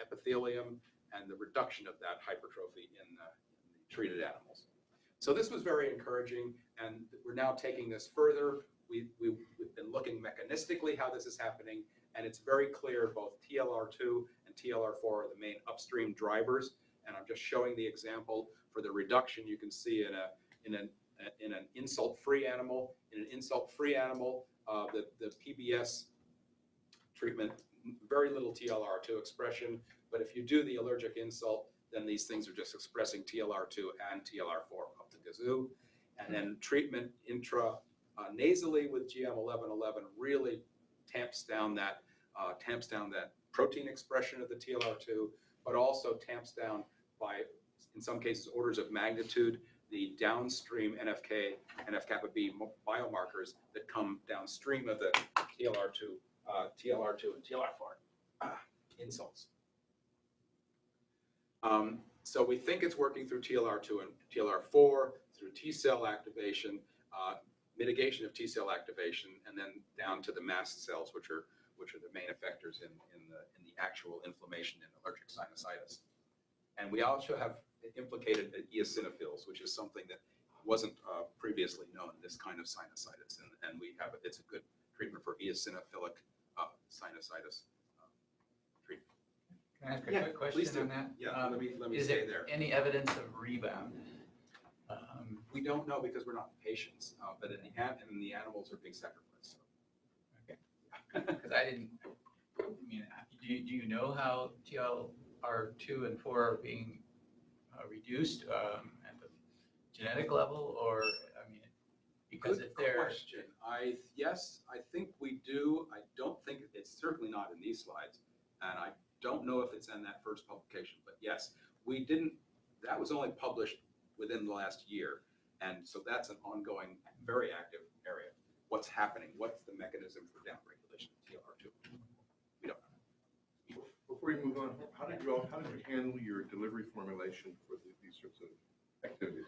Speaker 1: epithelium, and the reduction of that hypertrophy in the treated animals. So this was very encouraging, and we're now taking this further. We've been looking mechanistically how this is happening, and it's very clear both TLR2 and TLR4 are the main upstream drivers, and I'm just showing the example for the reduction you can see in an insult-free animal. In an insult-free animal, the PBS treatment, very little TLR2 expression, but if you do the allergic insult, then these things are just expressing TLR2 and TLR4 up the gazoo. And then treatment nasally with GM1111 really tamps down that protein expression of the TLR2, but also tamps down by, in some cases, orders of magnitude, the downstream NFK, NF-kappa B biomarkers that come downstream of the TLR2 and TLR4 insults. So we think it's working through TLR2 and TLR4, through T cell activation, mitigation of T cell activation, and then down to the mast cells, which are the main effectors in the actual inflammation in allergic sinusitis. And we also have implicated eosinophils, which is something that wasn't previously known, this kind of sinusitis, and it's a good treatment for eosinophilic sinusitis treatment.
Speaker 4: Can I ask a
Speaker 1: Yeah,
Speaker 4: quick
Speaker 1: please
Speaker 4: question
Speaker 1: do.
Speaker 4: on that?
Speaker 1: Yeah, let me
Speaker 4: Is
Speaker 1: stay
Speaker 4: there
Speaker 1: there.
Speaker 4: any evidence of rebound?
Speaker 1: We don't know because we're not patients, but in the animals are being sacrificed.
Speaker 4: Because I didn't, do you know how TLR2 and 4 are being reduced at the genetic level, or, because
Speaker 1: Good
Speaker 4: if they're,
Speaker 1: question. Yes, I think we do. I don't think it's certainly not in these slides, and I don't know if it's in that first publication. But yes, we didn't. That was only published within the last year, and so that's an ongoing, very active area. What's happening? What's the mechanism for downregulation of TLR2? We don't know.
Speaker 3: Before you move on, how did you handle your delivery formulation for these sorts of activities?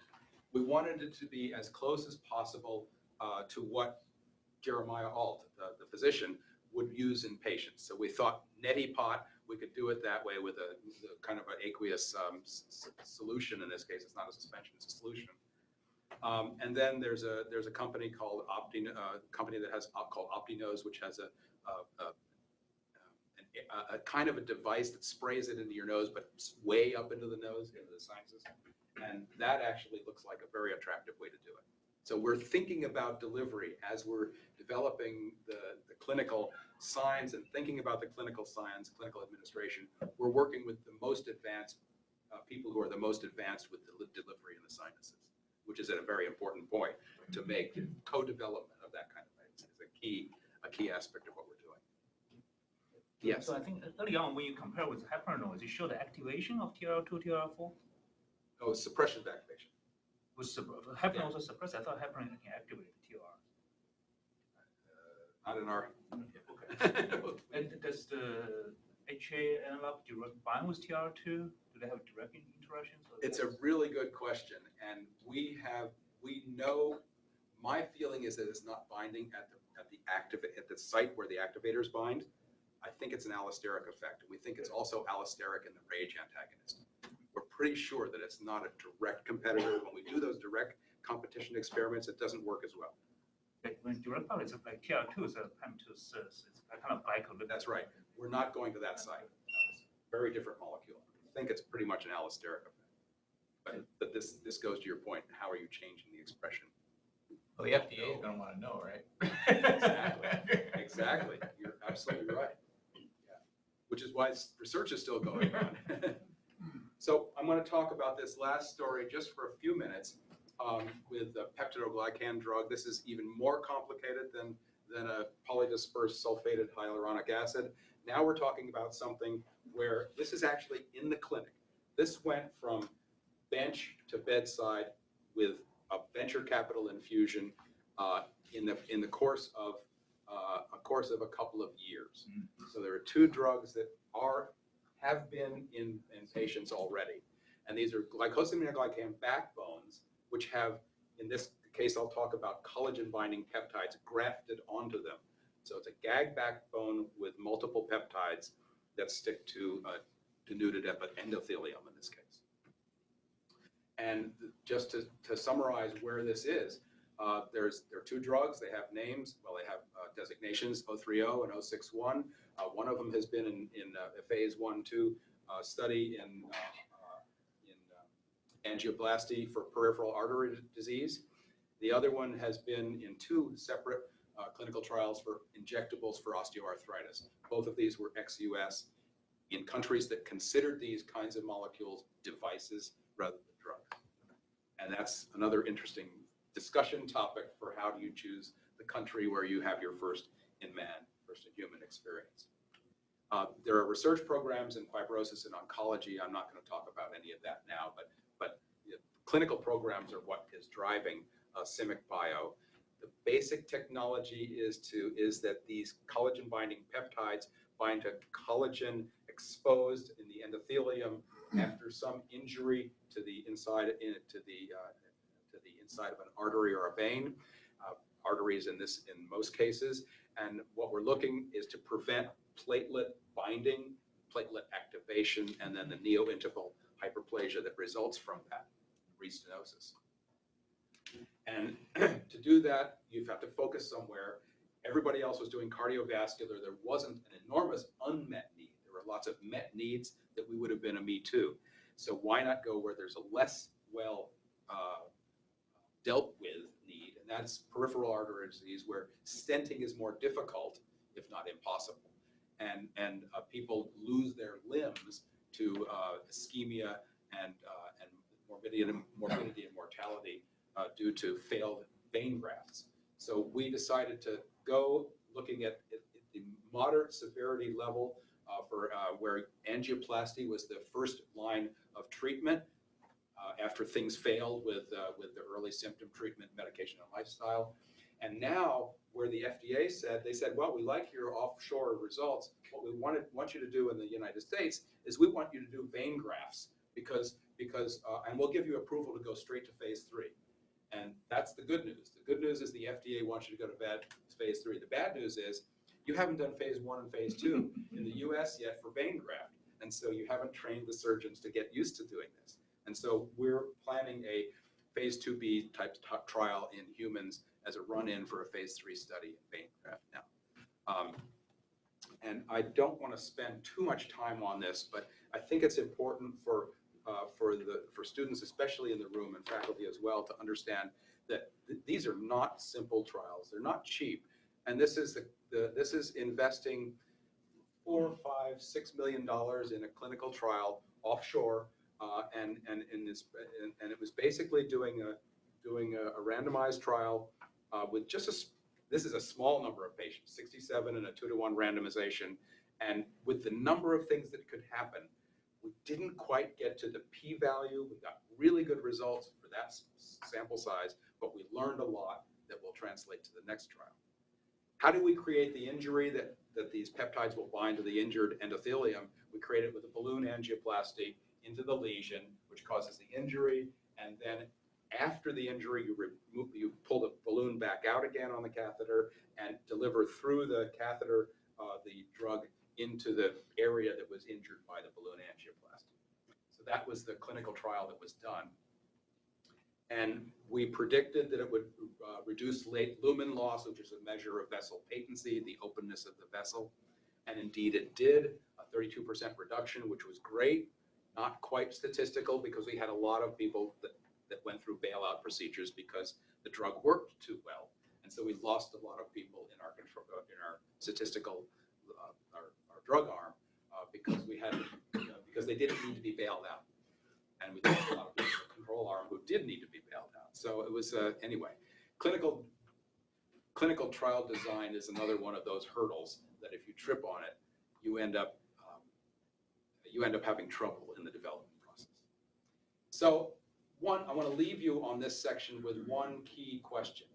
Speaker 1: We wanted it to be as close as possible to what Jeremiah Alt, the physician, would use in patients. So we thought neti pot, we could do it that way with a kind of an aqueous solution. In this case, it's not a suspension; it's a solution. And then there's a company called company that has called Optinose, which has a kind of a device that sprays it into your nose, but way up into the nose, into the sinuses. And that actually looks like a very attractive way to do it. So we're thinking about delivery as we're developing the clinical signs and thinking about the clinical science, clinical administration. We're working with the most advanced people who are the most advanced with the delivery in the sinuses, which is at a very important point to make. Co-development of that kind of thing is a key aspect of what we're doing. Yes.
Speaker 5: So I think early on when you compare with heparinase, you show the activation of TLR2, TLR4.
Speaker 1: Oh, suppression of activation.
Speaker 5: Was heparin also suppressed? I thought heparin can activate TLR.
Speaker 1: Not in our.
Speaker 5: And does the HA analog bind with TLR2? Do they have direct interactions?
Speaker 1: It's a really good question, and we know. My feeling is that it's not binding at the site where the activators bind. I think it's an allosteric effect. We think it's also allosteric in the RAGE antagonist. We're pretty sure that it's not a direct competitor. When we do those direct competition experiments, it doesn't work as well.
Speaker 5: When direct power is like TLR2 is a PAM2 it's kind of glycolipid.
Speaker 1: That's right. We're not going to that site. It's a very different molecule. I think it's pretty much an allosteric effect. But this goes to your point. How are you changing the expression?
Speaker 4: well, the FDA is going to want to know, right?
Speaker 1: Exactly. You're absolutely right. Yeah. Which is why research is still going on. So I'm going to talk about this last story just for a few minutes with the peptidoglycan drug. This is even more complicated than a polydispersed sulfated hyaluronic acid. Now we're talking about something where this is actually in the clinic. This went from bench to bedside with a venture capital infusion in the course of a couple of years. So there are two drugs that have been in patients already, and these are glycosaminoglycan backbones, which have, in this case, I'll talk about collagen-binding peptides grafted onto them. So it's a gag backbone with multiple peptides that stick to denuded endothelium in this case. And just to summarize where this is, there are two drugs. They have names. Well, they have designations, 030 and 061. One of them has been in a phase 1/2 study in angioplasty for peripheral artery disease. The other one has been in 2 separate clinical trials for injectables for osteoarthritis. Both of these were ex-US in countries that considered these kinds of molecules devices rather than drugs. And that's another interesting discussion topic for how do you choose the country where you have your first in man, first in human experience. There are research programs in fibrosis and oncology. I'm not going to talk about any of that now, but clinical programs are what is driving Simic Bio. The basic technology is that these collagen binding peptides bind to collagen exposed in the endothelium after some injury to the inside of an artery or a vein. Arteries in most cases, and what we're looking is to prevent platelet binding, platelet activation, and then the neointimal hyperplasia that results from that, restenosis. And to do that, you have to focus somewhere. Everybody else was doing cardiovascular. There wasn't an enormous unmet need. There were lots of met needs that we would have been a me too. So why not go where there's a less well dealt with need, and that's peripheral artery disease, where stenting is more difficult, if not impossible. And people lose their limbs to ischemia and morbidity and mortality due to failed vein grafts. So we decided to go looking at the moderate severity level for where angioplasty was the first line of treatment after things failed with the early symptom treatment, medication, and lifestyle. And now, where the FDA said, they said, well, we like your offshore results. What we want you to do in the United States is we want you to do vein grafts because and we'll give you approval to go straight to phase 3. And that's the good news. The good news is the FDA wants you to go to phase 3. The bad news is you haven't done phase 1 and phase 2 in the US yet for vein graft. And so you haven't trained the surgeons to get used to doing this. And so we're planning a phase 2B type trial in humans as a run-in for a phase 3 study in vein graft now. And I don't want to spend too much time on this, but I think it's important for students, especially in the room, and faculty as well, to understand that these are not simple trials. They're not cheap, and this is this is investing $4, $5, $6 million in a clinical trial offshore, and it was basically doing a randomized trial with just this is a small number of patients, 67 in a 2-to-1 randomization, and with the number of things that could happen, we didn't quite get to the p-value. We got really good results for that sample size, but we learned a lot that will translate to the next trial. How do we create the injury that these peptides will bind to the injured endothelium? We create it with a balloon angioplasty into the lesion, which causes the injury, and then after the injury, you pull the balloon back out again on the catheter and deliver through the catheter the drug into the area that was injured by the balloon angioplasty. So that was the clinical trial that was done. And we predicted that it would reduce late lumen loss, which is a measure of vessel patency, the openness of the vessel. And indeed it did, a 32% reduction, which was great. Not quite statistical because we had a lot of people that went through bailout procedures because the drug worked too well. And so we lost a lot of people in our control, in our statistical, our drug arm because we had, because they didn't need to be bailed out. And we lost a lot of people in the control arm who did need to be bailed out. So it was, anyway, clinical trial design is another one of those hurdles that if you trip on it, you end up having trouble in the development process. So I want to leave you on this section with one key question.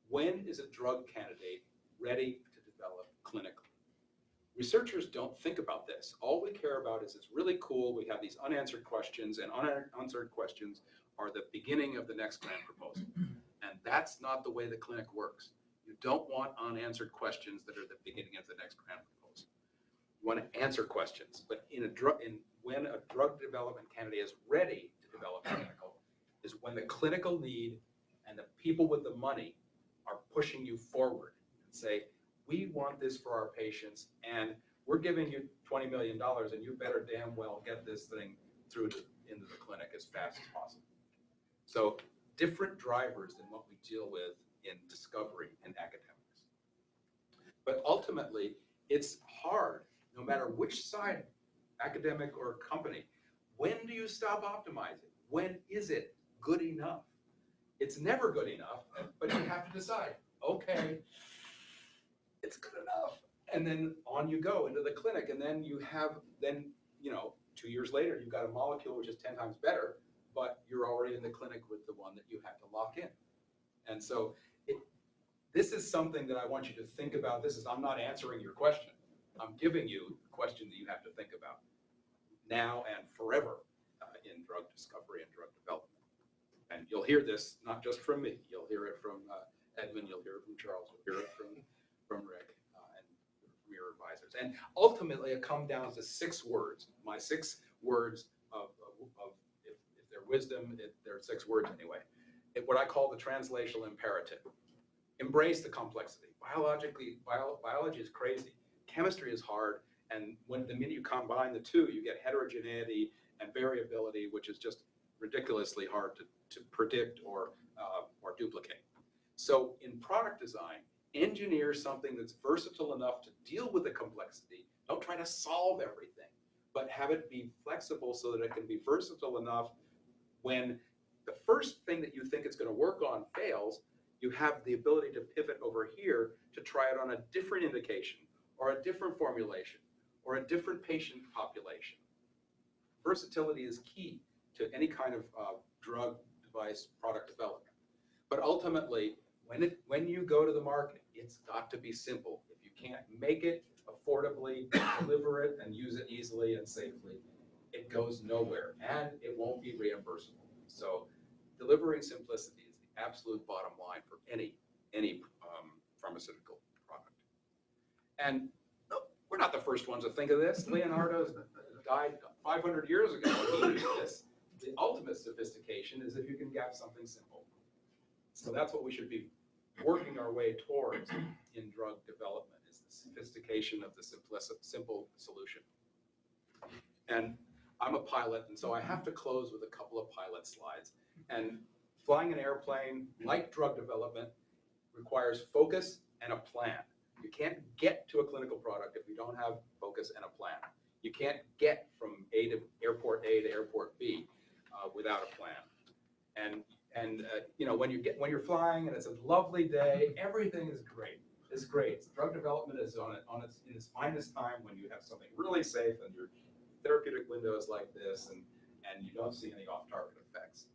Speaker 1: When is a drug candidate ready to develop clinically? Researchers don't think about this. All we care about is it's really cool. We have these unanswered questions, and unanswered questions are the beginning of the next grant proposal. And that's not the way the clinic works. You don't want unanswered questions that are the beginning of the next grant proposal. You want to answer questions, but when a drug development candidate is ready to develop clinical, is when the clinical need and the people with the money are pushing you forward and say, we want this for our patients, and we're giving you $20 million, and you better damn well get this thing into the clinic as fast as possible. So different drivers than what we deal with in discovery and academics. But ultimately, it's hard, no matter which side, academic or company. When do you stop optimizing? When is it good enough? It's never good enough, but you have to decide, okay, it's good enough. And then on you go into the clinic, and then you have, 2 years later, you've got a molecule which is 10 times better, but you're already in the clinic with the one that you had to lock in. And so this is something that I want you to think about. I'm not answering your question. I'm giving you the question that you have to think about now and forever in drug discovery and drug development. And you'll hear this not just from me. You'll hear it from Edmund. You'll hear it from Charles. You'll hear it from Rick and from your advisors. And ultimately, it comes down to 6 words. My 6 words of if they're wisdom, they're 6 words anyway. What I call the translational imperative. Embrace the complexity. Biology is crazy. Chemistry is hard. And the minute you combine the two, you get heterogeneity and variability, which is just ridiculously hard to predict or duplicate. So in product design, engineer something that's versatile enough to deal with the complexity. Don't try to solve everything, but have it be flexible so that it can be versatile enough when the first thing that you think it's going to work on fails, you have the ability to pivot over here to try it on a different indication or a different formulation or a different patient population. Versatility is key to any kind of drug, device, product development. But ultimately, when you go to the market, it's got to be simple. If you can't make it affordably, deliver it, and use it easily and safely, it goes nowhere, and it won't be reimbursable. So delivering simplicity is the absolute bottom line for any pharmaceutical product. And we're not the first ones to think of this. Leonardo died 500 years ago. He knew this. The ultimate sophistication is if you can get something simple. So that's what we should be working our way towards in drug development, is the sophistication of the simple solution. And I'm a pilot, and so I have to close with a couple of pilot slides. And flying an airplane, like drug development, requires focus and a plan. You can't get to a clinical product if you don't have focus and a plan. You can't get from airport A to airport B without a plan. And when you're flying and it's a lovely day, everything is great. It's great. Drug development is in its finest time when you have something really safe and your therapeutic window is like this, and you don't see any off-target effects.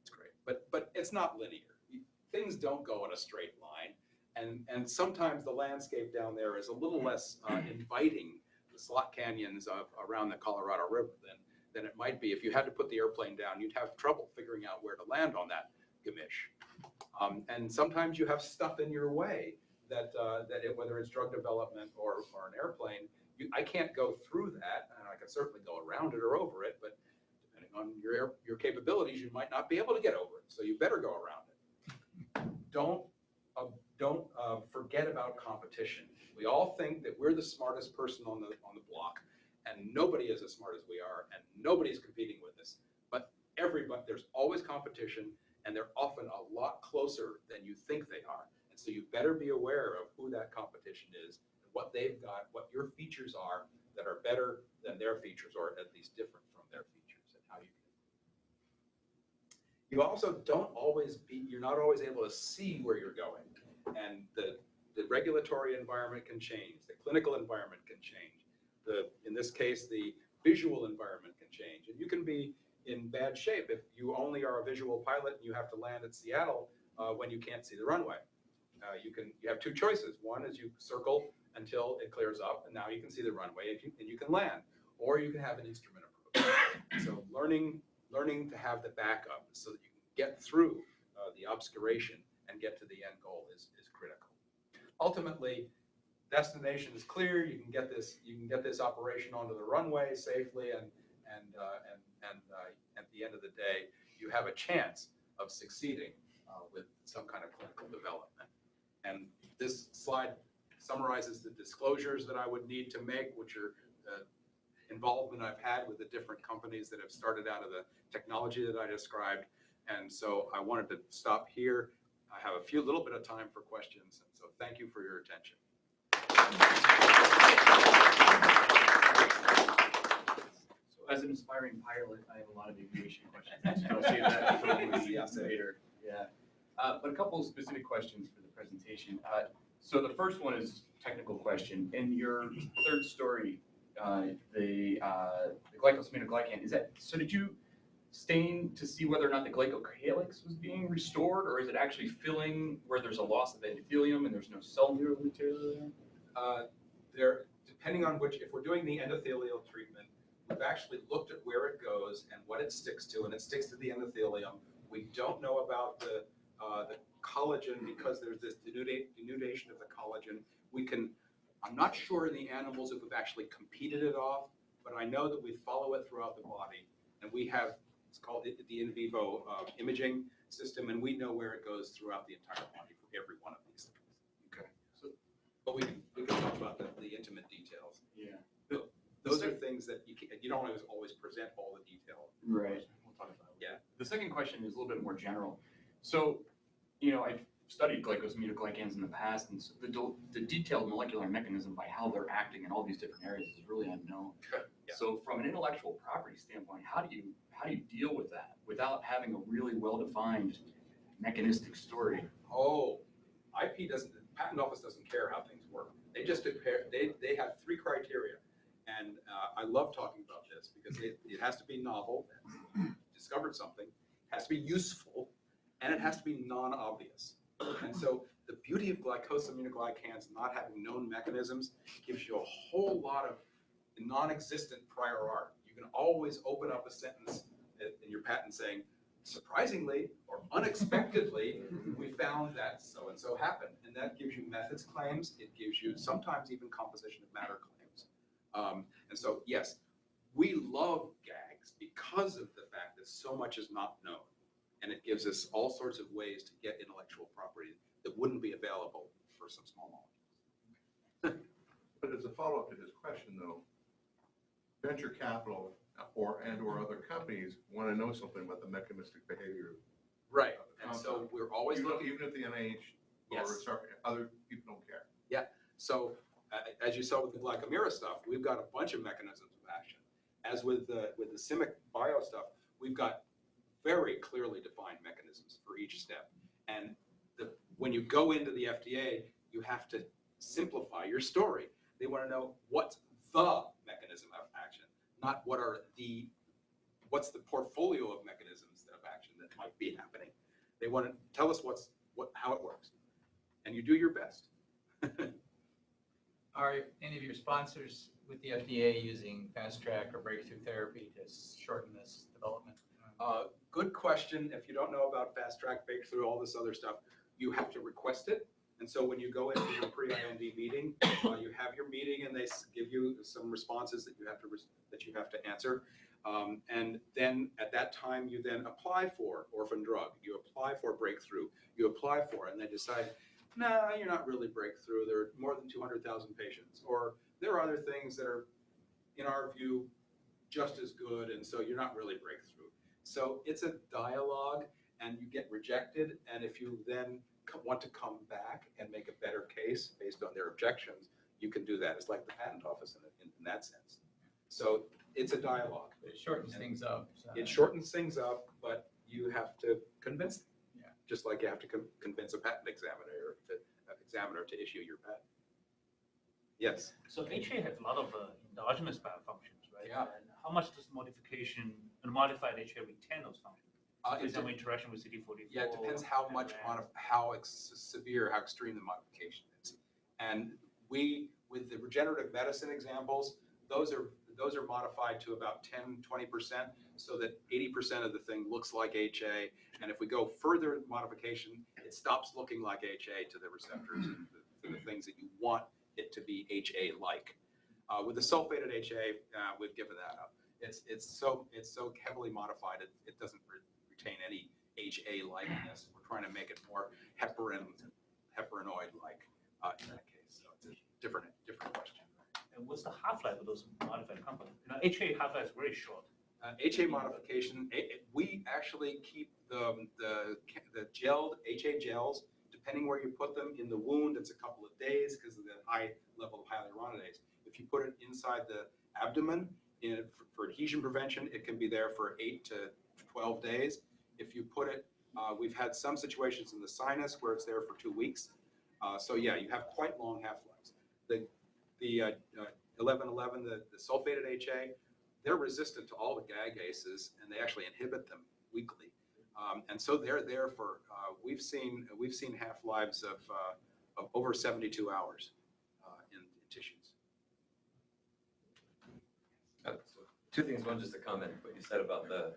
Speaker 1: It's great, but it's not linear. Things don't go in a straight line, and sometimes the landscape down there is a little less inviting, the slot canyons around the Colorado River than it might be. If you had to put the airplane down, you'd have trouble figuring out where to land on that gamish. And sometimes you have stuff in your way whether it's drug development or an airplane, I can't go through that, and I can certainly go around it or over it, but depending on your capabilities, you might not be able to get over it, so you better go around it. Don't forget about competition. We all think that we're the smartest person on the block, and nobody is as smart as we are, and nobody's competing with us. But there's always competition, and they're often a lot closer than you think they are. And so you better be aware of who that competition is, and what they've got, what your features are that are better than their features, or at least different from their features, and how you can. You also you're not always able to see where you're going. And the regulatory environment can change, the clinical environment can change. In this case, the visual environment can change. And you can be in bad shape if you only are a visual pilot and you have to land at Seattle when you can't see the runway. You have 2 choices. One is you circle until it clears up, and now you can see the runway and you can land. Or you can have an instrument approach. So learning to have the backup so that you can get through the obscuration and get to the end goal is critical. Ultimately, destination is clear. You can get this operation onto the runway safely, and at the end of the day, you have a chance of succeeding with some kind of clinical development. And this slide summarizes the disclosures that I would need to make, which are involvement I've had with the different companies that have started out of the technology that I described. And so I wanted to stop here. I have a little bit of time for questions, and so thank you for your attention.
Speaker 6: So as an aspiring pilot, I have a lot of aviation questions. So I'll save that for later. Yeah. But a couple of specific questions for the presentation. So the first one is technical question. In your third story, the glycosaminoglycan, so did you stain to see whether or not the glycocalyx was being restored, or is it actually filling where there's a loss of endothelium and there's no cellular material there?
Speaker 1: Depending on if we're doing the endothelial treatment, we've actually looked at where it goes and what it sticks to, and it sticks to the endothelium. We don't know about the collagen because there's this denudation of the collagen. I'm not sure in the animals if we've actually competed it off, but I know that we follow it throughout the body, and we have, it's called the in vivo imaging system, and we know where it goes throughout the entire body for every one of these things.
Speaker 6: Okay. So,
Speaker 1: but we can talk about the intimate details.
Speaker 6: yeah.
Speaker 1: Those are things that you don't always present all the detail.
Speaker 6: Right. We'll talk about it.
Speaker 1: Yeah.
Speaker 6: The second question is a little bit more general. So, I've studied glycosaminoglycans in the past, and so the detailed molecular mechanism by how they're acting in all these different areas is really unknown.
Speaker 1: Yeah.
Speaker 6: So from an intellectual property standpoint, how do you deal with that without having a really well-defined mechanistic story?
Speaker 1: Oh, the patent office doesn't care how things work. They just they have 3 criteria, and I love talking about this because it has to be novel, discovered something, it has to be useful, and it has to be non-obvious. And so the beauty of glycosaminoglycans not having known mechanisms gives you a whole lot of non-existent prior art. You can always open up a sentence in your patent saying, surprisingly or unexpectedly, we found that so-and-so happened. And that gives you methods claims. It gives you sometimes even composition of matter claims. And so, yes, we love GAGs because of the fact that so much is not known. And it gives us all sorts of ways to get intellectual property that wouldn't be available for some small molecules.
Speaker 3: But as a follow-up to his question, though, venture capital or other companies want to know something about the mechanistic behavior.
Speaker 1: Right. And so we're always looking.
Speaker 3: Even if the NIH or
Speaker 1: Yes.
Speaker 3: other people don't care.
Speaker 1: Yeah. So as you saw with the glycomira stuff, we've got a bunch of mechanisms of action. As with the Simic bio stuff, we've got very clearly defined mechanisms for each step. And when you go into the FDA, you have to simplify your story. They want to know what's the mechanism of action, not what's the portfolio of mechanisms of action that might be happening. They want to tell us how it works, and you do your best.
Speaker 4: Are any of your sponsors with the FDA using fast track or breakthrough therapy to shorten this development?
Speaker 1: Good question. If you don't know about fast track, breakthrough, all this other stuff, you have to request it. And so when you go into your pre-IND meeting, you have your meeting, and they give you some responses that you have to answer. And then at that time, you then apply for orphan drug. You apply for breakthrough. You apply for it, and they decide, no, you're not really breakthrough. There are more than 200,000 patients, or there are other things that are, in our view, just as good, and so you're not really breakthrough. So it's a dialogue, and you get rejected, and if you then want to come back and make a better case based on their objections, you can do that. It's like the patent office in that sense. So it's a dialogue.
Speaker 4: It shortens things up.
Speaker 1: It shortens things up, but you have to convince them.
Speaker 4: Yeah.
Speaker 1: Just like you have to convince a patent examiner to issue your patent. Yes.
Speaker 5: So HA has a lot of endogenous biofunctions, right?
Speaker 1: Yeah.
Speaker 5: And how much does modified HA retain those functions? For
Speaker 1: It
Speaker 5: example, interaction with CD44.
Speaker 1: Yeah, it depends how much, severe, how extreme the modification is. And with the regenerative medicine examples, those are modified to about 10-20%, so that 80% of the thing looks like HA. And if we go further modification, it stops looking like HA to the receptors and to the things that you want it to be HA-like. With the sulfated HA, we've given that up. It's so heavily modified, it doesn't retain any HA-likeness. We're trying to make it more heparinoid-like in that case. So different question.
Speaker 5: And what's the half-life of those modified compounds? HA half-life is very short.
Speaker 1: HA modification, we actually keep the gelled HA gels, depending where you put them in the wound, it's a couple of days because of the high level of hyaluronidase. If you put it inside the abdomen for adhesion prevention, it can be there for 8 to 12 days. If you put it, we've had some situations in the sinus where it's there for 2 weeks. So yeah, you have quite long half-lives. The 1111, the sulfated HA, they're resistant to all the GAGases, and they actually inhibit them weakly. And so they're there for, we've seen half-lives of over 72 hours in tissues.
Speaker 7: Two things. One, just a comment, what you said about the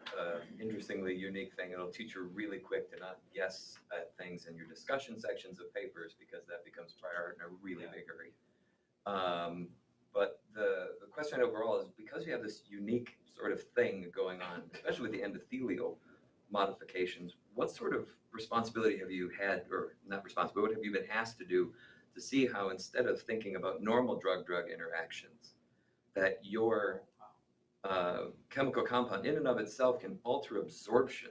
Speaker 7: interestingly unique thing. It'll teach you really quick to not guess at things in your discussion sections of papers, because that becomes prior in a really big hurry. But the question overall is, because you have this unique sort of thing going on, especially with the endothelial modifications, what sort of responsibility have you had, or not responsibility, what have you been asked to do to see how, instead of thinking about normal drug-drug interactions, that your chemical compound in and of itself can alter absorption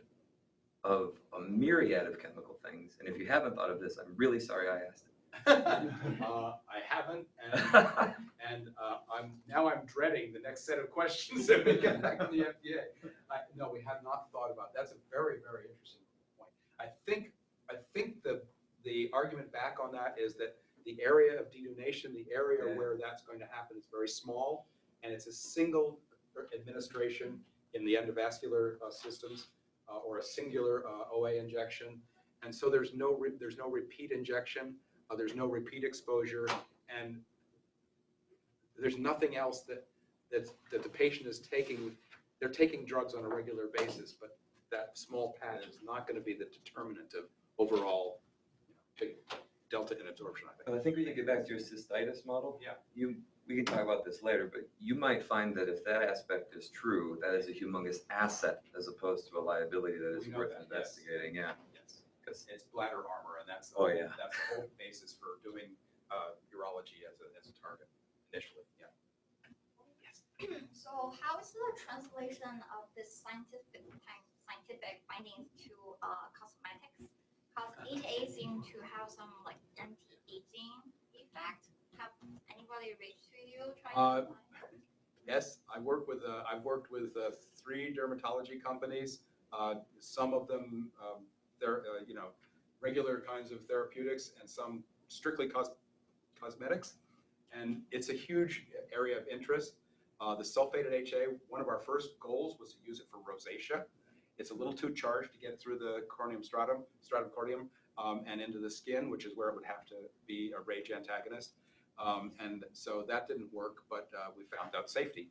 Speaker 7: of a myriad of chemical things? And if you haven't thought of this, I'm really sorry I asked it.
Speaker 1: I haven't, and I'm dreading the next set of questions that we get back from the FDA. No, we have not thought about. That's a very, very interesting point. I think the argument back on that is that the area of denudation, the area where that's going to happen, is very small, and it's a single administration in the endovascular systems, or a singular OA injection, and so there's no repeat injection. There's no repeat exposure, and there's nothing else that the patient is taking. They're taking drugs on a regular basis, but that small patch is not going to be the determinant of overall delta in absorption, I think.
Speaker 7: I think when you get back to your cystitis model, we can talk about this later, but you might find that if that aspect is true, that is a humongous asset as opposed to a liability that is worth investigating.
Speaker 1: Yes. It's bladder armor, and that's the whole basis for doing urology as a target initially. Yeah. Yes.
Speaker 8: So how is the translation of this scientific findings to cosmetics? Because HA seems to have some like anti-aging effect. Have anybody reached to you trying to find?
Speaker 1: Yes, I've worked with 3 dermatology companies. Some of them they're regular kinds of therapeutics, and some strictly cosmetics, and it's a huge area of interest. The sulfated HA, one of our first goals was to use it for rosacea. It's a little too charged to get through the corneum stratum corneum, and into the skin, which is where it would have to be a RAGE antagonist. And so that didn't work, but we found out safety.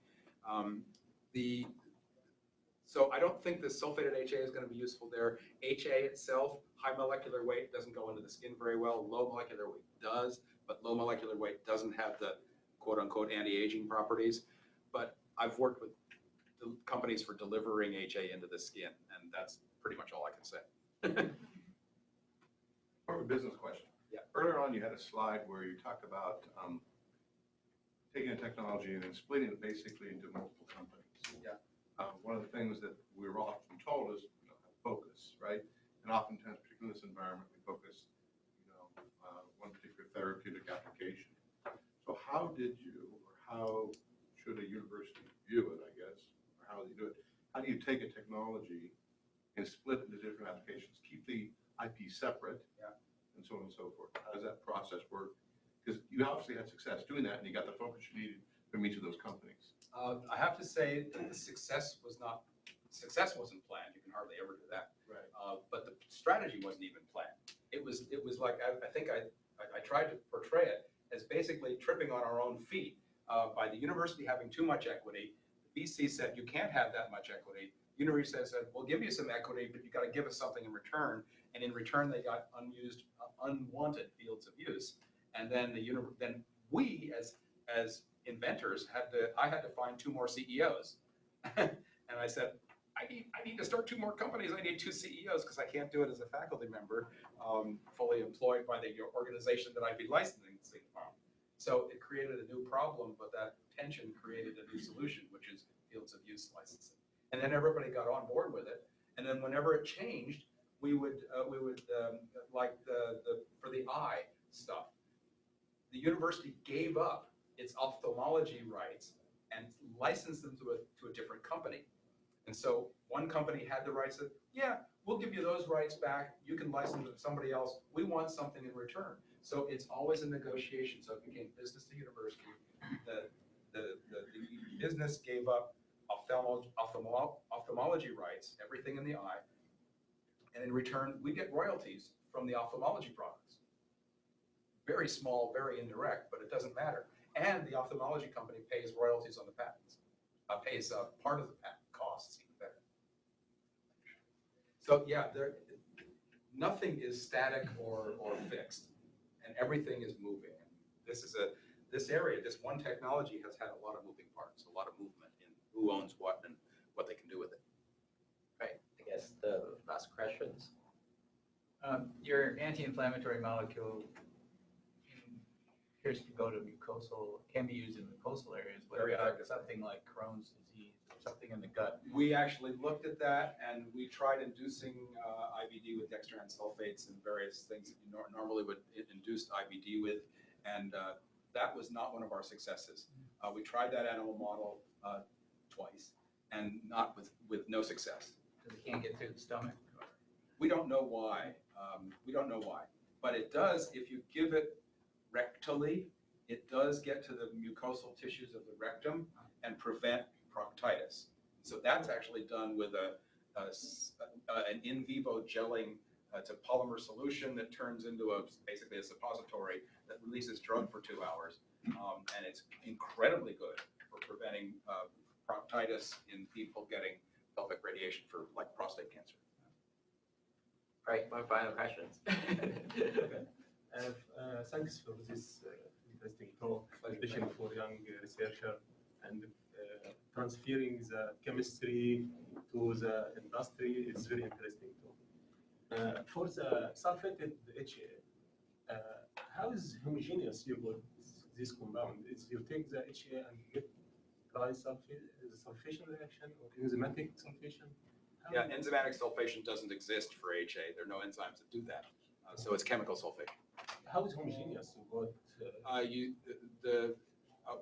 Speaker 1: So I don't think the sulfated HA is going to be useful there. HA itself, high molecular weight, doesn't go into the skin very well. Low molecular weight does, but low molecular weight doesn't have the quote-unquote anti-aging properties. But I've worked with the companies for delivering HA into the skin, and that's pretty much all I can say.
Speaker 3: More of a business question.
Speaker 1: Yeah.
Speaker 3: Earlier on, you had a slide where you talked about taking a technology and then splitting it basically into multiple companies.
Speaker 1: Yeah.
Speaker 3: One of the things that we're often told is focus, right? And oftentimes, particularly in this environment, we focus, one particular therapeutic application. So how did you, or how should a university view it, I guess, or how do you do it? How do you take a technology and split it into different applications, keep the IP separate, and so on and so forth? How does that process work? Because you obviously had success doing that, and you got the focus you needed from each of those companies.
Speaker 1: I have to say that the success wasn't planned. You can hardly ever do that.
Speaker 3: Right.
Speaker 1: But the strategy wasn't even planned. It was like, I think I tried to portray it as basically tripping on our own feet. By the university having too much equity, the VC said, you can't have that much equity. University said, we'll give you some equity, but you got to give us something in return. And in return, they got unwanted fields of use. And then then we, as inventors, I had to find 2 more CEOs. And I said, I need to start 2 more companies. I need 2 CEOs because I can't do it as a faculty member, fully employed by the organization that I'd be licensing from. So it created a new problem, but that tension created a new solution, which is fields of use licensing. And then everybody got on board with it. And then whenever it changed, we would like for the eye stuff, the university gave up its ophthalmology rights and licensed them to a different company. And so one company had the rights that, yeah, we'll give you those rights back. You can license them to somebody else. We want something in return. So it's always a negotiation. So it became business to university. The business gave up ophthalmology rights, everything in the eye. And in return, we get royalties from the ophthalmology products. Very small, very indirect, but it doesn't matter. And the ophthalmology company pays royalties on the patents, pays part of the patent costs, even better. So yeah, nothing is static or fixed, and everything is moving. This area, this one technology has had a lot of moving parts, a lot of movement in who owns what and what they can do with it.
Speaker 9: Right, I guess the last questions.
Speaker 4: Your anti-inflammatory molecule appears to go to mucosal, can be used in mucosal areas, but
Speaker 1: Very effective.
Speaker 4: something like Crohn's disease or something in the gut.
Speaker 1: We actually looked at that, and we tried inducing IBD with dextran sulfates and various things that you normally would induce IBD with, and that was not one of our successes. We tried that animal model twice, and not with no success.
Speaker 4: Because it can't get through the stomach.
Speaker 1: We don't know why. We don't know why, but it does if you give it rectally. It does get to the mucosal tissues of the rectum and prevent proctitis. So that's actually done with an in vivo gelling. It's a polymer solution that turns into basically a suppository that releases drug for 2 hours. And it's incredibly good for preventing proctitis in people getting pelvic radiation for like prostate cancer.
Speaker 9: Right, one final questions.
Speaker 10: Okay. Thanks for this interesting talk, especially for young researcher, and transferring the chemistry to the industry is very interesting too. For the sulfated HA, how is homogeneous you got this compound? Is you take the HA and get dry sulfation reaction or enzymatic sulfation?
Speaker 1: Yeah, enzymatic sulfation doesn't exist for HA. There are no enzymes that do that. So it's chemical sulfation.
Speaker 10: How is homogeneous you got?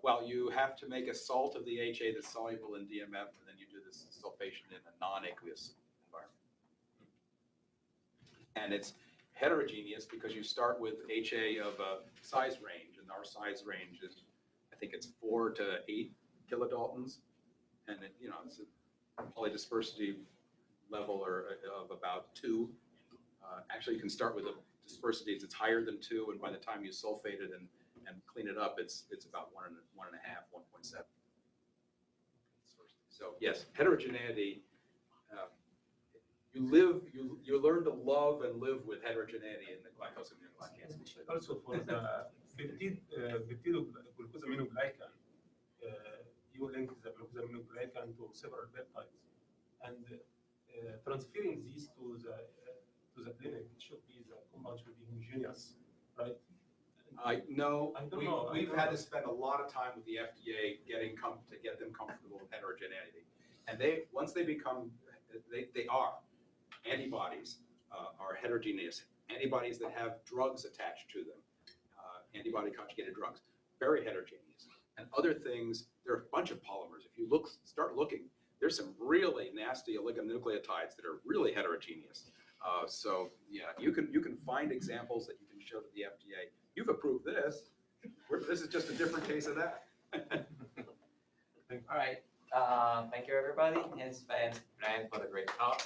Speaker 1: Well, you have to make a salt of the HA that's soluble in DMF, and then you do this sulfation in a non-aqueous environment. And it's heterogeneous because you start with HA of a size range, and our size range is, I think it's 4 to 8 kilodaltons, and it's a polydispersity level of about 2. Actually, you can start with a dispersity that's higher than 2, and by the time you sulfate it and clean it up, it's about 1.5, 1.7. So yes, heterogeneity. You learn to love and live with heterogeneity in the glycosaminoglycans.
Speaker 10: Also for the peptidoglucosaminoglycan, you link the glucosaminoglycan to several peptides, and transferring these to the clinic, it should be the compound should be homogeneous, right?
Speaker 1: No,
Speaker 10: I don't know.
Speaker 1: We've had to spend a lot of time with the FDA to get them comfortable with heterogeneity, and once they become, they are antibodies are heterogeneous. Antibodies that have drugs attached to them, antibody conjugated drugs, very heterogeneous. And other things, there are a bunch of polymers. If you start looking, there's some really nasty oligonucleotides that are really heterogeneous. So yeah, you can find examples that you can show to the FDA. You've approved this. This is just a different case of that.
Speaker 9: All right. Thank you, everybody. Thanks, Brian, for the great talk.